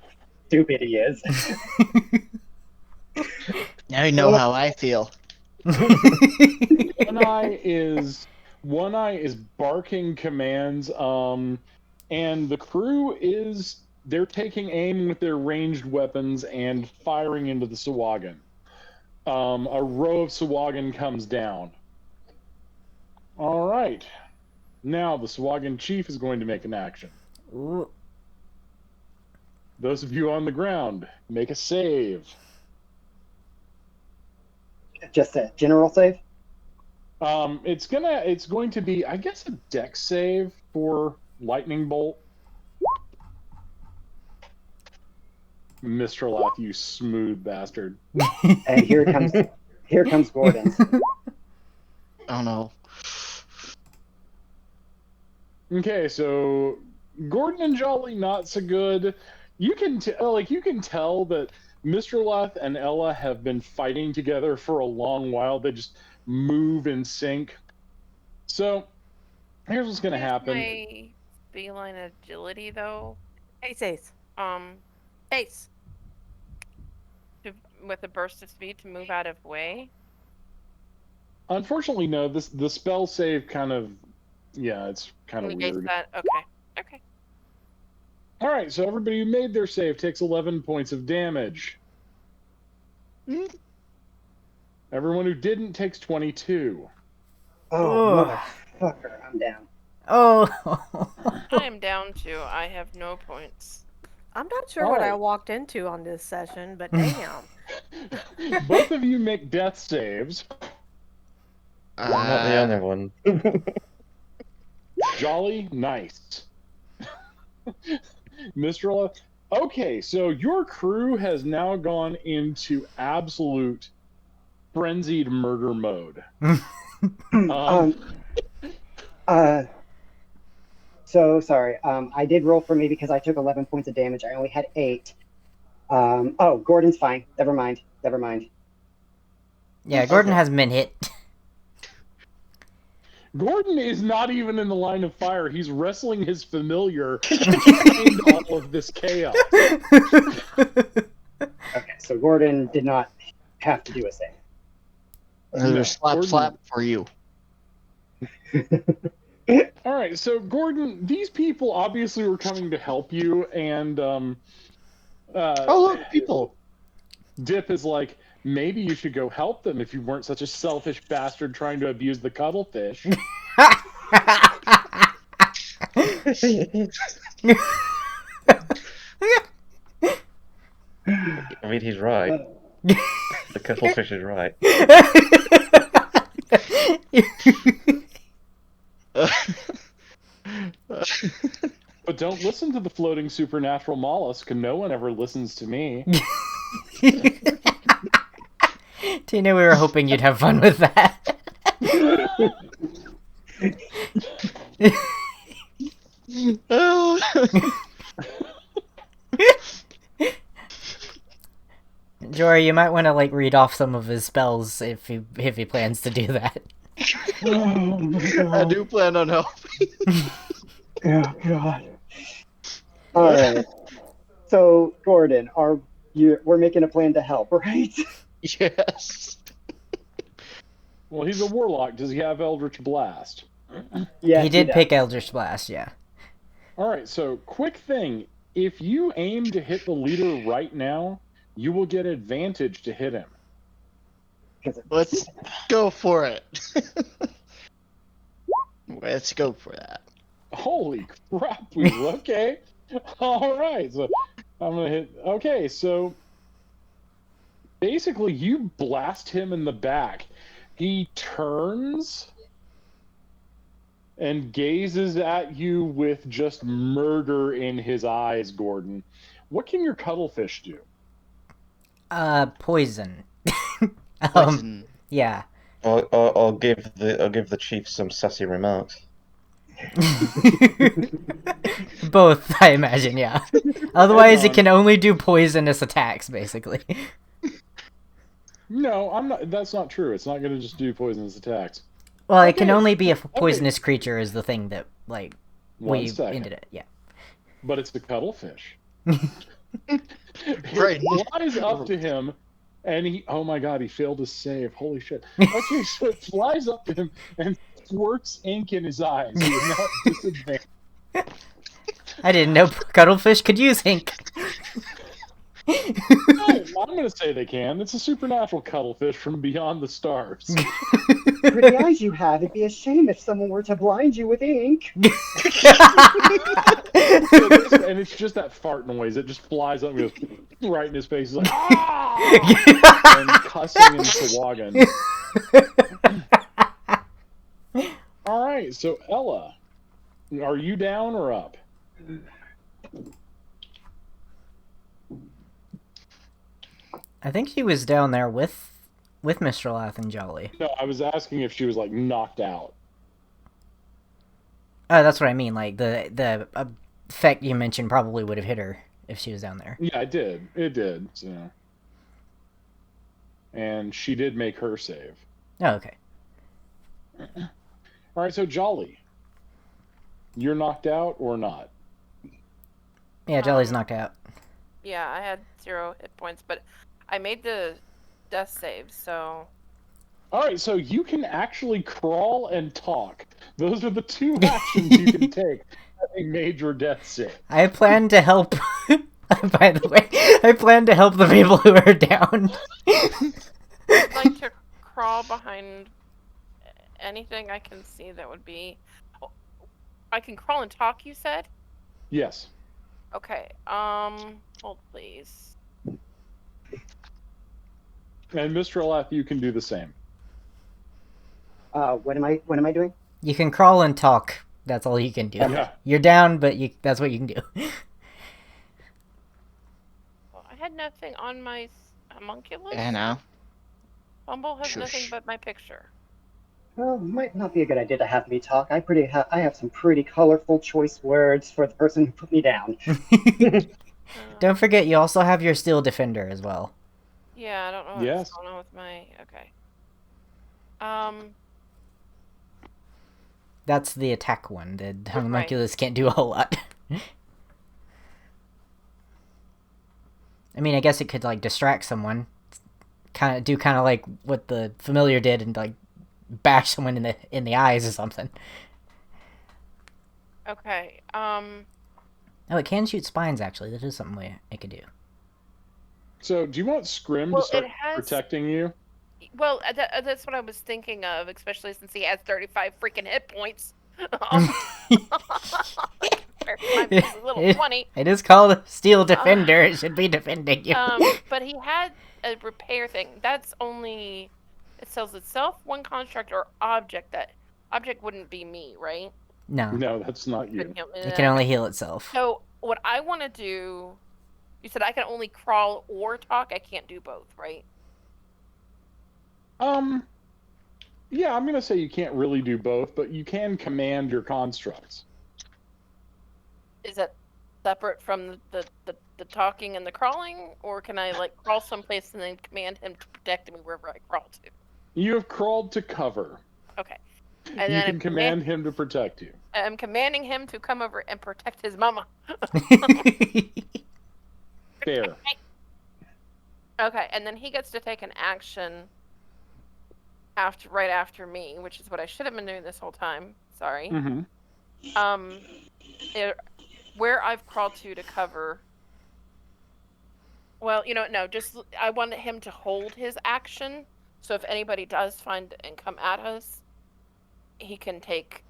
stupid he is. Now you know how I feel. One Eye is barking commands, and the crew they're taking aim with their ranged weapons and firing into the Sawagan. A row of Sawagan comes down. All right. Now the Sawagan chief is going to make an action. Ooh. Those of you on the ground, make a save. Just a general save? It's going to be, I guess, a dex save for lightning bolt. Mr. Loth, you smooth bastard. And here comes Gordon. Oh no. Okay, so Gordon and Jolly not so good. You can tell that Mr. Loth and Ella have been fighting together for a long while. They just move in sync. So here's what's gonna happen. My feline agility, though. Ace. Ace. With a burst of speed to move out of way. Unfortunately, no. The spell save kind of, it's kind of Negates weird. that. Okay. Okay. All right, so everybody who made their save takes 11 points of damage. Everyone who didn't takes 22. Oh, Ugh. motherfucker, I'm down. Oh. I am down too. I have no points. I'm not sure All what I right. walked into on this session, but damn. Both of you make death saves. I'm not the only one. Jolly, nice. Mr. Okay, so your crew has now gone into absolute frenzied murder mode. So sorry. I did roll for me because I took 11 points of damage. I only had 8. Oh, Gordon's fine. Never mind. Yeah, Gordon Okay. hasn't been hit. Gordon is not even in the line of fire. He's wrestling his familiar behind all of this chaos. Okay, so Gordon did not have to do a save. Another No, slap Gordon- slap for you. All right, so Gordon, these people obviously were coming to help you, and Oh, look, people. Dip is like, maybe you should go help them if you weren't such a selfish bastard trying to abuse the cuttlefish. I mean, he's right. The cuttlefish is right. But don't listen to the floating supernatural mollusk, and no one ever listens to me. Tina, we were hoping you'd have fun with that. Jory, you might want to like read off some of his spells if he plans to do that. I do plan on helping. Oh God. All right. So Gordon, we're making a plan to help, right? Yes. Well, he's a warlock. Does he have Eldritch Blast? Yeah, He did does. pick Eldritch Blast, yeah. All right, so quick thing. If you aim to hit the leader right now, you will get advantage to hit him. Let's go for it. Let's go for that. Holy crap, Weasel. Okay. All right, so I'm going to hit... Okay, so basically you blast him in the back. He turns and gazes at you with just murder in his eyes, Gordon. What can your cuttlefish do? Poison. Poison. Yeah. I'll give the chief some sassy remarks. Both, I imagine, yeah. Otherwise, it can only do poisonous attacks, basically. No, I'm not. That's not true. It's not going to just do poisonous attacks. Well, it can Okay, only be a poisonous creature is the thing that, like, One second. ended it, yeah. But it's the cuttlefish. Right. It flies up to him, and he... Oh my god, he failed his save. Holy shit. Okay, so it flies up to him and squirts ink in his eyes. He is now disadvantaged. I didn't know cuttlefish could use ink. No, I'm going to say they can. It's a supernatural cuttlefish from beyond the stars. Pretty eyes you have. It'd be a shame if someone were to blind you with ink. And it's just that fart noise. It just flies up and goes right in his face. He's like, ah! And cussing in Sawagan. All right, so Ella, are you down or up? I think she was down there with Mr. Lath and Jolly. No, I was asking if she was like knocked out. Oh, that's what I mean. Like the effect you mentioned probably would have hit her if she was down there. Yeah, it did. It did. So, and she did make her save. Oh, okay. All right, so Jolly, you're knocked out or not? Yeah, Jolly's knocked out. Yeah, I had 0 hit points, but I made the death save, so... All right, so you can actually crawl and talk. Those are the 2 actions you can take. having major death save. I plan to help. By the way, I plan to help the people who are down. I'd like to crawl behind anything I can see that would be. Oh, I can crawl and talk. You said. Yes. Okay. Hold please. And Mr. Alath, you can do the same. What am I doing? You can crawl and talk. That's all you can do. Yeah. You're down, but that's what you can do. Well, I had nothing on my homunculus. Yeah, now. Bumble has nothing Shush. but my picture. Well, might not be a good idea to have me talk. I have some pretty colorful choice words for the person who put me down. Don't forget, you also have your steel defender as well. Yeah, I don't know what's going on with my. Okay. That's the attack one. The homunculus can't do a whole lot. I mean, I guess it could like distract someone, kind of like what the familiar did, and like bash someone in the eyes or something. Okay. Oh, it can shoot spines. Actually, that is something it could do. So, do you want Scrim to start protecting you? Well, that's what I was thinking of, especially since he has 35 freaking hit points. Little 20. It is called Steel Defender. It should be defending you. But he had a repair thing. That's only it sells itself, one construct or object. That object wouldn't be me, right? No, that's not you. It can only heal itself. So what I want to do, you said I can only crawl or talk. I can't do both, right? Yeah, I'm gonna say you can't really do both, but you can command your constructs. Is that separate from the talking and the crawling, or can I like crawl someplace and then command him to protect me wherever I crawl to? You have crawled to cover. Okay. And you can command him to protect you. I'm commanding him to come over and protect his mama. Fair. Okay, and then he gets to take an action right after me, which is what I should have been doing this whole time. Sorry. Mm-hmm. Where I've crawled to cover. Well, no, just I wanted him to hold his action, so if anybody does find and come at us, he can take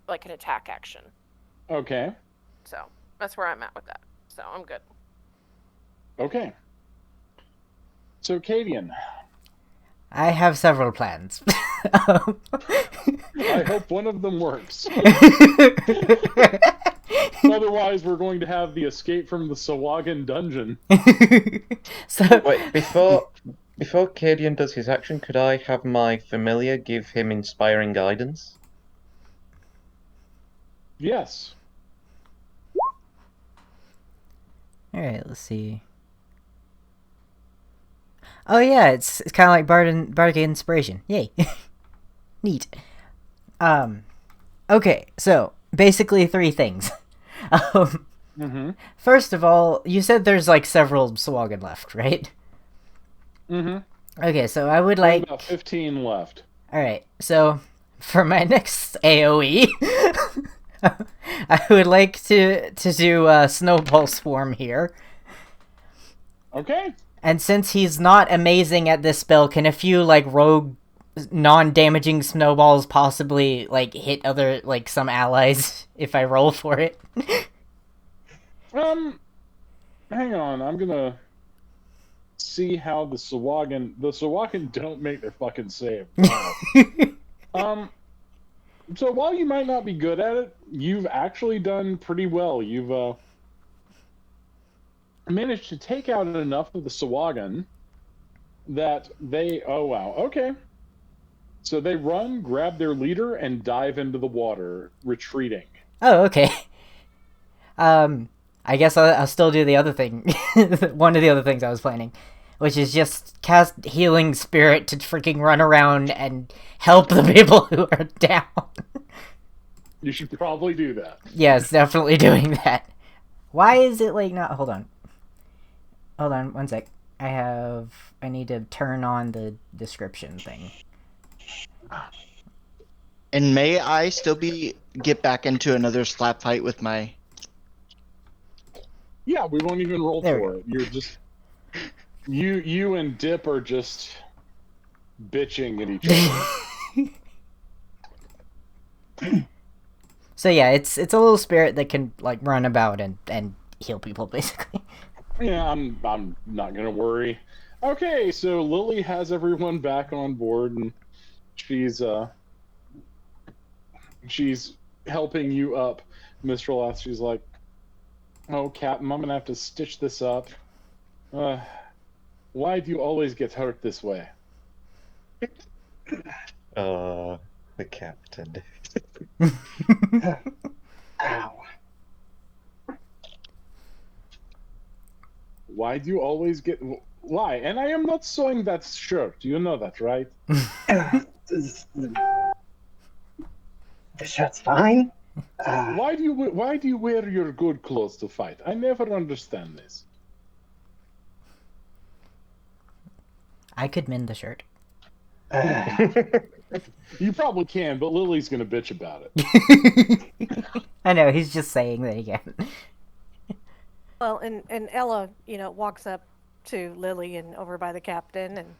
like an attack action. Okay. So that's where I'm at with that. So I'm good. Okay. So Cadian. I have several plans. I hope one of them works. Otherwise, we're going to have the escape from the Sawagan dungeon. Wait, before Cadian does his action, could I have my familiar give him inspiring guidance? Yes. Alright, let's see. Oh yeah, it's kind of like Bardic Inspiration. Yay. Neat. Okay, so basically 3 things. First of all, you said there's like several Sawagan left, right? Okay, so I would like about 15 left. Alright, so for my next AoE, I would like to do a Snowball Swarm here. Okay. And since he's not amazing at this spell, can a few like rogue non-damaging snowballs possibly like hit other like some allies if I roll for it? Hang on, I'm gonna see how the Sawagan don't make their fucking save. So while you might not be good at it, you've actually done pretty well. You've managed to take out enough of the Sawagan that they... Oh, wow. Okay. So they run, grab their leader, and dive into the water, retreating. Oh, okay. I guess I'll still do the other thing. One of the other things I was planning. Which is just cast Healing Spirit to freaking run around and help the people who are down. You should probably do that. Yes, definitely doing that. Why is it like not... Hold on, one sec. I need to turn on the description thing. And may I still get back into another slap fight with my... Yeah, we won't even roll There we for it. You're just you and Dip are just bitching at each other. So yeah, it's a little spirit that can like run about and heal people basically. Yeah, I'm not gonna worry. Okay, so Lily has everyone back on board, and she's helping you up, Mr. Lath. She's like, "Oh, Captain, I'm gonna have to stitch this up. Why do you always get hurt this way?" Oh, the captain. Ow. Why do you always get why? And I am not sewing that shirt. You know that, right? The shirt's fine. Why do you wear your good clothes to fight? I never understand this. I could mend the shirt. You probably can, but Lily's gonna bitch about it. I know, he's just saying that he can. Well, and Ella, walks up to Lily and over by the captain, and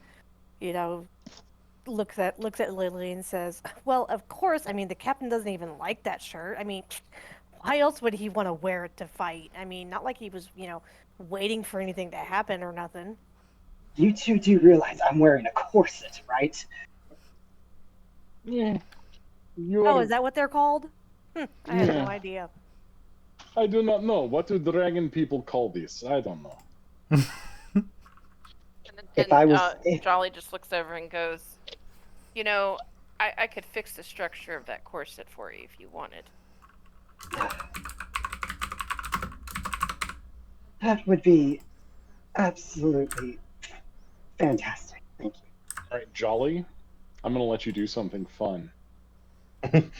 looks at Lily and says, "Well, of course. I mean, the captain doesn't even like that shirt. I mean, why else would he want to wear it to fight? I mean, not like he was, waiting for anything to happen or nothing." You two do realize I'm wearing a corset, right? Yeah. Oh, is that what they're called? I had no Yeah. idea. I do not know. What do dragon people call this? I don't know. If I was, Jolly just looks over and goes, I could fix the structure of that corset for you if you wanted. that would be absolutely fantastic. Thank you. All right, Jolly, I'm gonna let you do something fun. If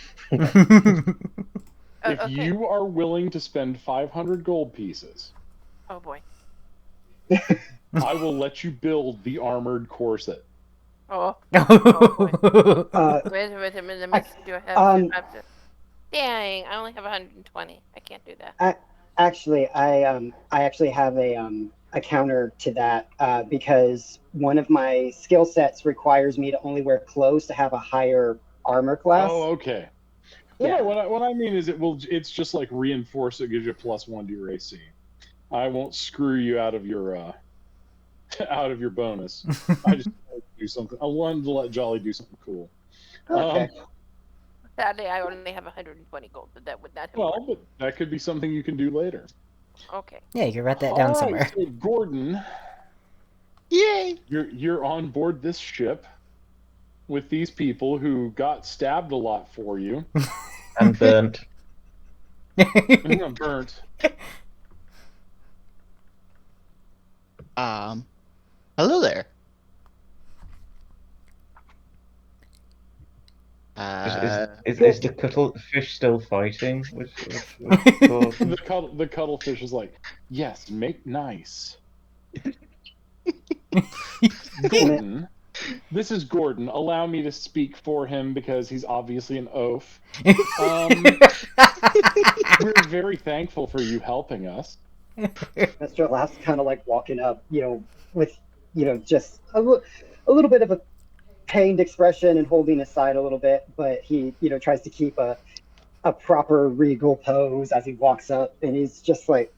Okay. you are willing to spend 500 gold pieces, Oh boy. I will let you build the armored corset. Oh. Uh, Wait a minute. Do I have to? Dang, I only have 120. I can't do that. Actually, I actually have a counter to that because one of my skill sets requires me to only wear clothes to have a higher armor class. Oh, okay. Well, Yeah. no, what I mean is it's just like reinforce it, gives you a +1 to your AC. I won't screw you out of your bonus. I just wanted to do something. I wanted to let Jolly do something cool. Okay. Sadly, I only have 120 gold, but that would not have Well, but that could be something you can do later. Okay. Yeah, you can write that down All somewhere. right, so Gordon, Yay! you're on board this ship with these people who got stabbed a lot for you. And burnt. Burnt. Hello there. Is the cuttlefish still fighting with Gordon? The cuttlefish is like, yes, make nice. Gordon, this is Gordon. Allow me to speak for him because he's obviously an oaf. We're very thankful for you helping us. Mr. Last kind of like walking up, with, just a little bit of a pained expression and holding his side a little bit, but he, tries to keep a proper regal pose as he walks up, and he's just like,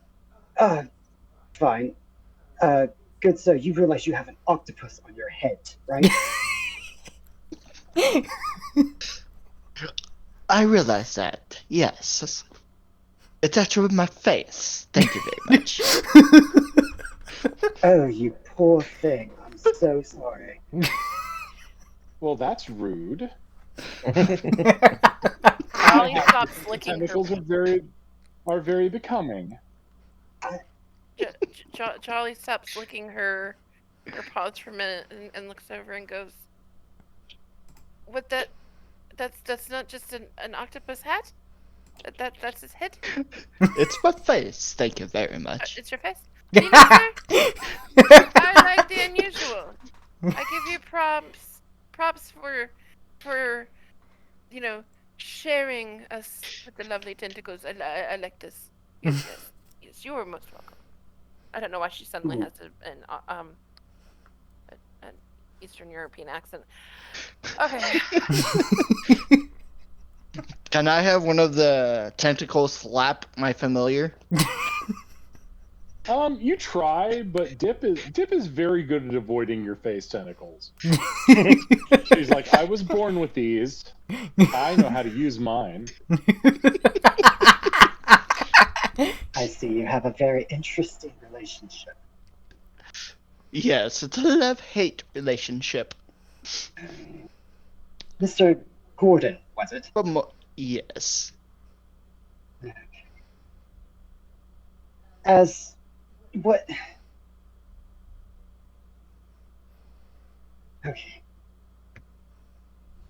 fine. Good sir, you realize you have an octopus on your head, right? I realize that. Yes. It's actually my face. Thank you very much. Oh, you poor thing. I'm so sorry. Well, that's rude. Jolly stops licking her. Tentacles are very becoming. Jolly stops licking her paws for a minute and looks over and goes, "What that's not just an octopus hat? That's his head? It's my face. Thank you very much. It's your face? Sir, I like the unusual. I give you props for sharing us with the lovely tentacles, Electus. Yes, you are most welcome. I don't know why she suddenly has an Eastern European accent. Okay. Can I have one of the tentacles slap my familiar? You try, but Dip is very good at avoiding your face tentacles. She's like, I was born with these. I know how to use mine. I see you have a very interesting relationship. Yes, it's a love-hate relationship. Mr. Gordon, was it? Yes. As what? Okay.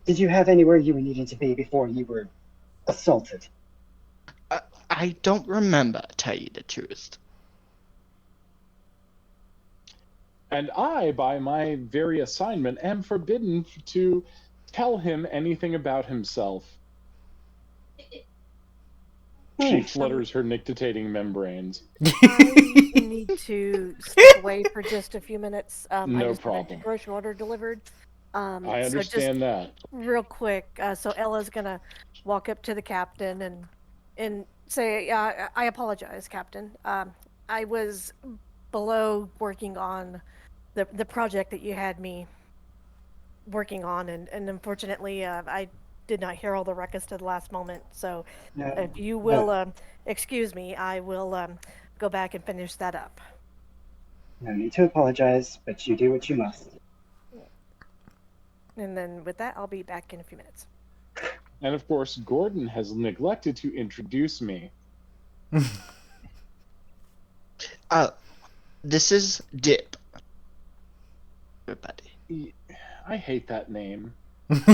Did you have anywhere you needed to be before you were assaulted? I don't remember, to tell you the truth. And I, by my very assignment, am forbidden to tell him anything about himself. She flutters her nictitating membranes. I need to step away for just a few minutes. I No just had a problem. grocery order delivered. I So just understand that. real quick. So Ella's gonna walk up to the captain and say, "I apologize, Captain. I was below working on the project that you had me working on, and unfortunately, I did not hear all the ruckus to the last moment. So, if you will excuse me, I will go back and finish that up." No need to apologize, but you do what you must. And then with that, I'll be back in a few minutes. And of course, Gordon has neglected to introduce me. This is Dip. Everybody. I hate that name. But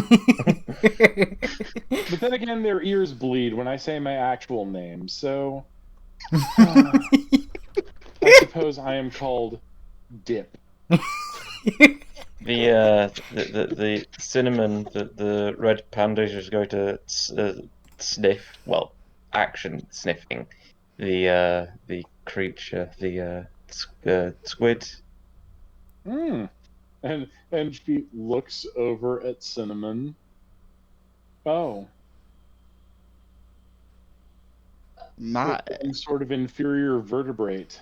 then again, their ears bleed when I say my actual name, so I suppose I am called Dip. The cinnamon, the red panda is going to sniff. Well, action sniffing the creature, the squid. And she looks over at Cinnamon. Oh, My. some sort of inferior vertebrate.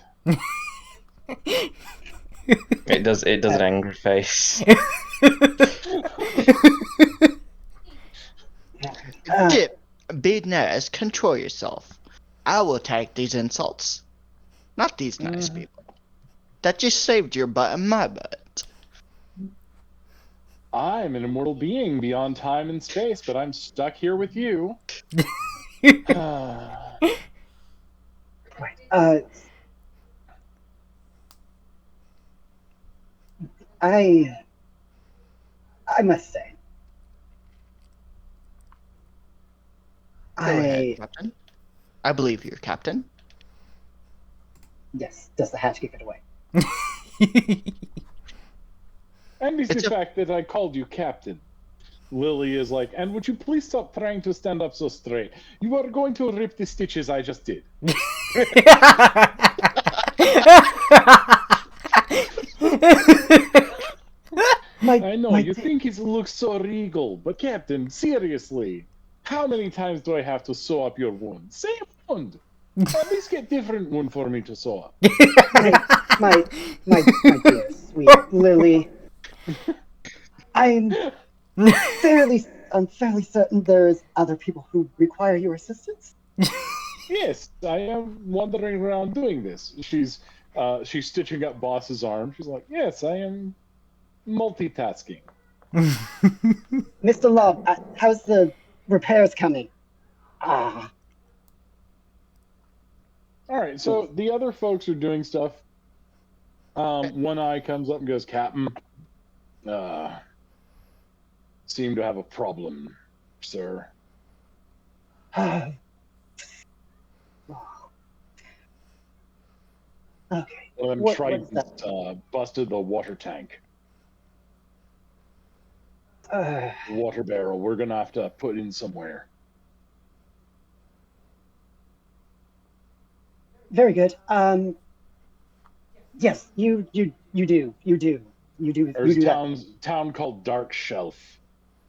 It does an angry face. Dip, be nice, control yourself. I will take these insults. Not these nice people. That just saved your butt and my butt. I'm an immortal being beyond time and space, but I'm stuck here with you. I must say, Go ahead, Captain. I believe you're Captain. Yes, does the hatch give it away? And it's the fact that I called you Captain. Lily is like, and would you please stop trying to stand up so straight? You are going to rip the stitches I just did. I know, you think it looks so regal, but Captain, seriously, how many times do I have to sew up your wound? Say a wound! At least get different one for me to sew up. my dear sweet Lily, I'm fairly certain there's other people who require your assistance. Yes, I am wandering around doing this. She's stitching up Boss's arm. She's like, yes, I am multitasking. Mr. Love, how's the repairs coming? Ah. All right, so the other folks are doing stuff. One Eye comes up and goes, Captain, seem to have a problem, sir. Okay. One of them tridents busted the water tank. Water barrel. We're gonna have to put in somewhere. Very good. Yes, you do. There's a that. town called Dark Shelf,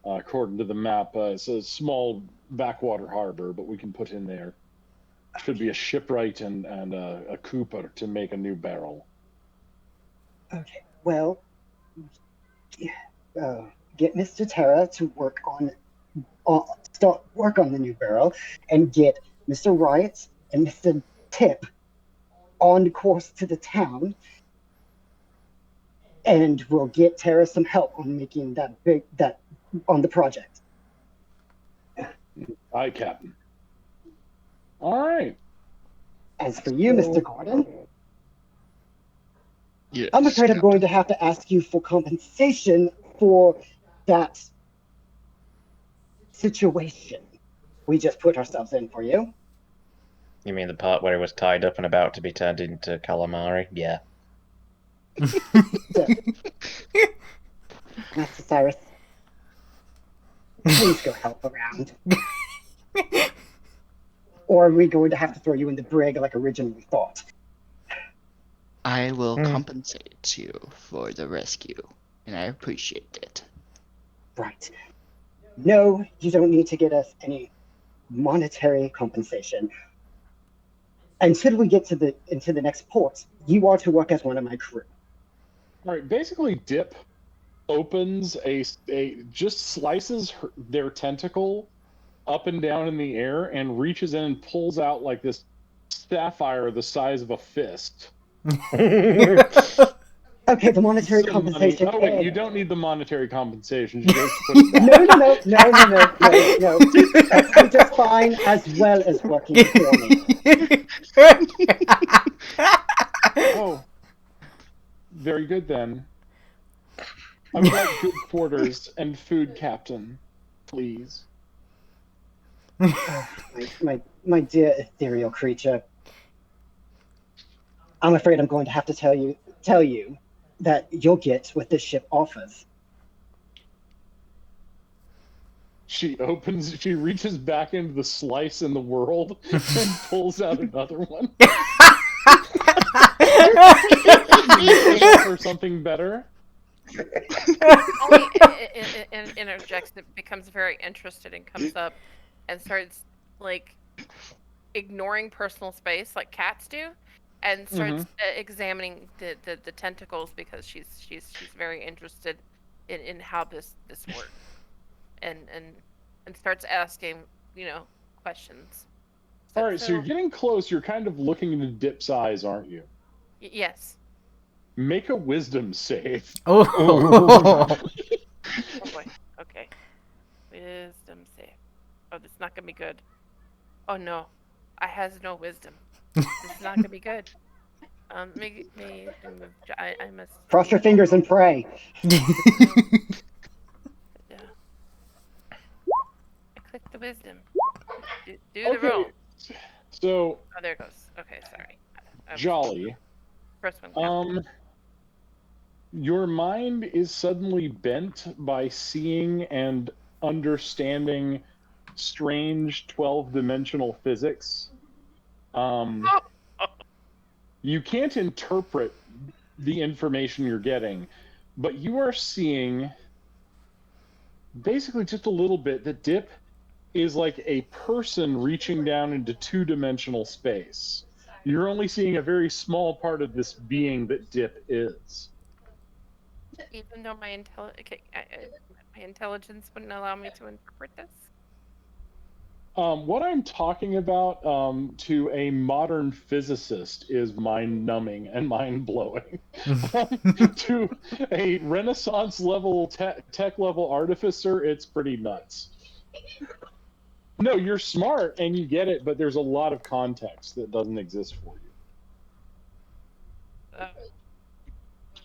according to the map. It's a small backwater harbor, but we can put in there. Should be a shipwright and a cooper to make a new barrel. Okay. Well, get Mr. Terra to start work on the new barrel, and get Mr. Riot and Mr. Tip on course to the town, and we'll get Terra some help on making that on the project. Aye, Captain. All right. As for you, Mr. Gordon, Yes, I'm afraid I'm Captain. going to have to ask you for compensation for that situation we just put ourselves in for you. You mean the part where he was tied up and about to be turned into calamari? Yeah. So, Master Cyrus, please go help around. Or are we going to have to throw you in the brig like originally thought? I will compensate you for the rescue, and I appreciate it. Right. No, you don't need to get us any monetary compensation. Until we get into the next port, you are to work as one of my crew. All right. Basically, Dip opens just slices their tentacle up and down in the air and reaches in and pulls out like this sapphire the size of a fist. Okay, the monetary Some compensation. money. Oh wait, you don't need the monetary compensation. She goes to put it back. No. That's just fine, as well as working for me. Oh, very good then. I would like good quarters and food, Captain, please. My dear ethereal creature, I'm afraid I'm going to have to tell you that you'll get what this ship offers. She reaches back into the slice in the world and pulls out another one. For something better. Only interjects, it becomes very interested and comes up and starts like ignoring personal space like cats do, and starts examining the tentacles because she's very interested in how this works, and starts asking questions. All right, so you're getting close. You're kind of looking into Dip's eyes, aren't you? Yes. Make a wisdom save. Oh. Oh boy. Okay. Wisdom save. Oh, this is not gonna be good. Oh no, I has no wisdom. This is not gonna be good. I must Cross your fingers and pray. Yeah. I clicked the wisdom. Do the roll. So. Oh, there it goes. Okay, sorry. Jolly. First one. Your mind is suddenly bent by seeing and understanding strange 12-dimensional physics. You can't interpret the information you're getting, but you are seeing basically just a little bit that Dip is like a person reaching down into 2-dimensional space. You're only seeing a very small part of this being that Dip is. Even though my intelligence wouldn't allow me to interpret this? What I'm talking about to a modern physicist is mind-numbing and mind-blowing. To a Renaissance level tech level artificer, it's pretty nuts. No, you're smart and you get it, but there's a lot of context that doesn't exist for you.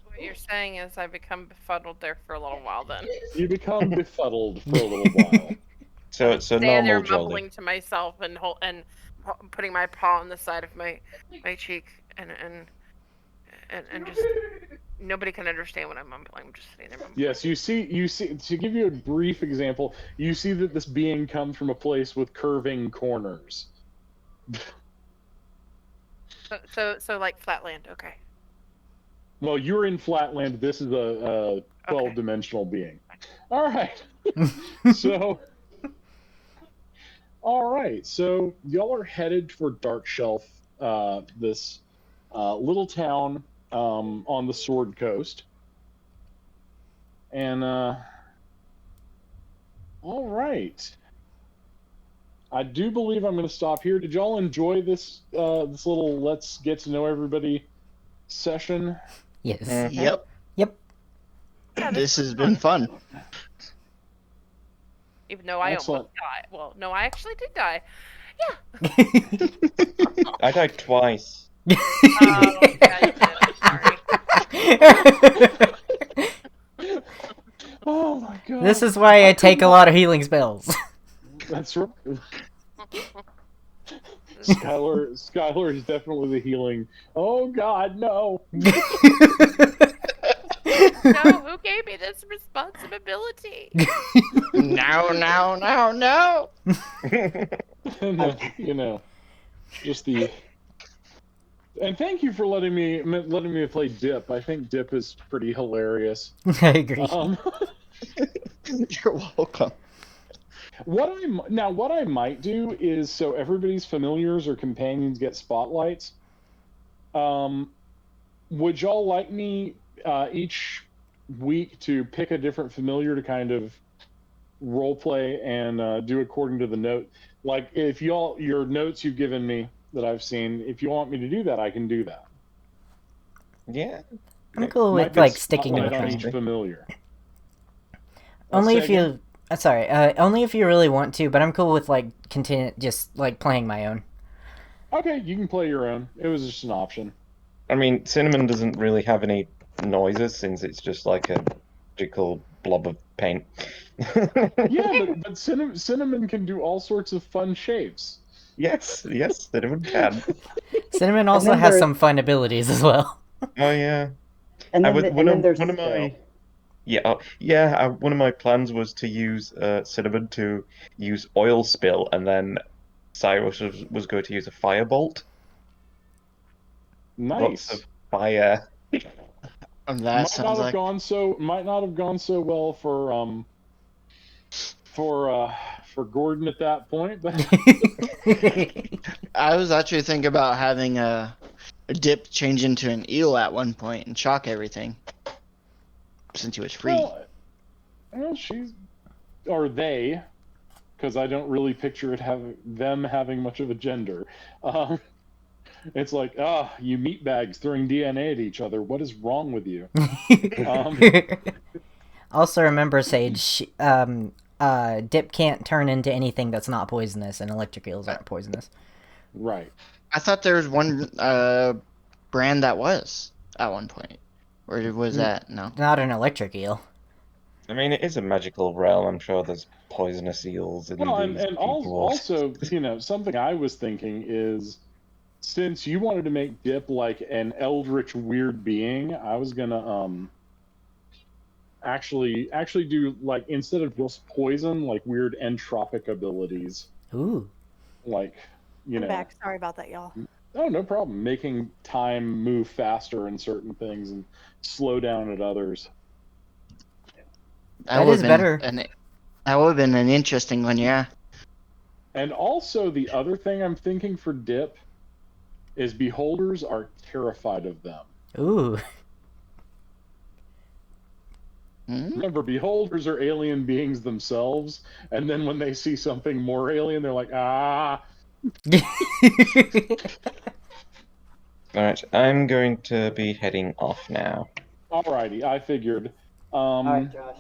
What you're saying is I become befuddled there for a little while then. You become befuddled for a little while. So stand there normal mumbling to myself and putting my paw on the side of my cheek and just Nobody can understand what I'm mumbling. I'm just sitting there mumbling. Yes, you see. To give you a brief example, you see that this being comes from a place with curving corners. So like Flatland. Okay. Well, you're in Flatland. This is a 12-dimensional being. All right. So, y'all are headed for Dark Shelf, this little town on the Sword Coast. And all right, I do believe I'm going to stop here. Did y'all enjoy this this little let's get to know everybody session? Yes. Yep. Yep. Yeah, This has been fun. Even though I Excellent. almost died. Well, no, I actually did die. I died twice. Oh, yeah, you did. Sorry. Oh my god. This is why I take a lot of healing spells. That's right. Skylar is definitely the healing. Oh god, no. No, who gave me this responsibility? No, no, no, no. You know, just the. And thank you for letting me play Dip. I think Dip is pretty hilarious. I agree. You're welcome. What I might do is, so everybody's familiars or companions get spotlights. Would y'all like me each week to pick a different familiar to kind of role play and do according to the note? Like, if your notes you've given me that I've seen, if you want me to do that, I can do that. Yeah. I'm cool Might with get like sticking spotlight with on them. each familiar. Only Say if again? you. Sorry. Only if you really want to. But I'm cool with like just like playing my own. Okay, you can play your own. It was just an option. I mean, Cinnamon doesn't really have any noises since it's just like a magical blob of paint. Yeah, but Cinnamon can do all sorts of fun shapes. Yes, Cinnamon can. Cinnamon also then has there- some fun abilities as well. Oh yeah. And I then, was and one then of there's one of Phil. my one of my plans was to use Cinnamon to use oil spill, and then Cyrus was going to use a firebolt. Lots Nice. of fire. That Might sounds not have like gone so well for Gordon at that point, but I was actually thinking about having a Dip change into an eel at one point and shock everything. Since he was free. Well, they, because I don't really picture them having much of a gender. It's like, you meatbags throwing DNA at each other. What is wrong with you? Also, remember, Sage. Dip can't turn into anything that's not poisonous, and electric eels aren't poisonous. Right. I thought there was one brand that was at one point. Or was that no? Not an electric eel. I mean, it is a magical realm. I'm sure there's poisonous eels in Well, these and deep waters. also, something I was thinking is, since you wanted to make Dip like an eldritch weird being, I was gonna actually do, like, instead of just poison, like weird entropic abilities. Ooh. Like, I'm back. Sorry about that, y'all. Oh, no problem. Making time move faster in certain things and slow down at others. That is better. That would have been an interesting one, yeah. And also, the other thing I'm thinking for Dip is beholders are terrified of them. Ooh. Remember, beholders are alien beings themselves, and then when they see something more alien, they're like, ah. Alright, I'm going to be heading off now. Alrighty, I figured. All right, Josh.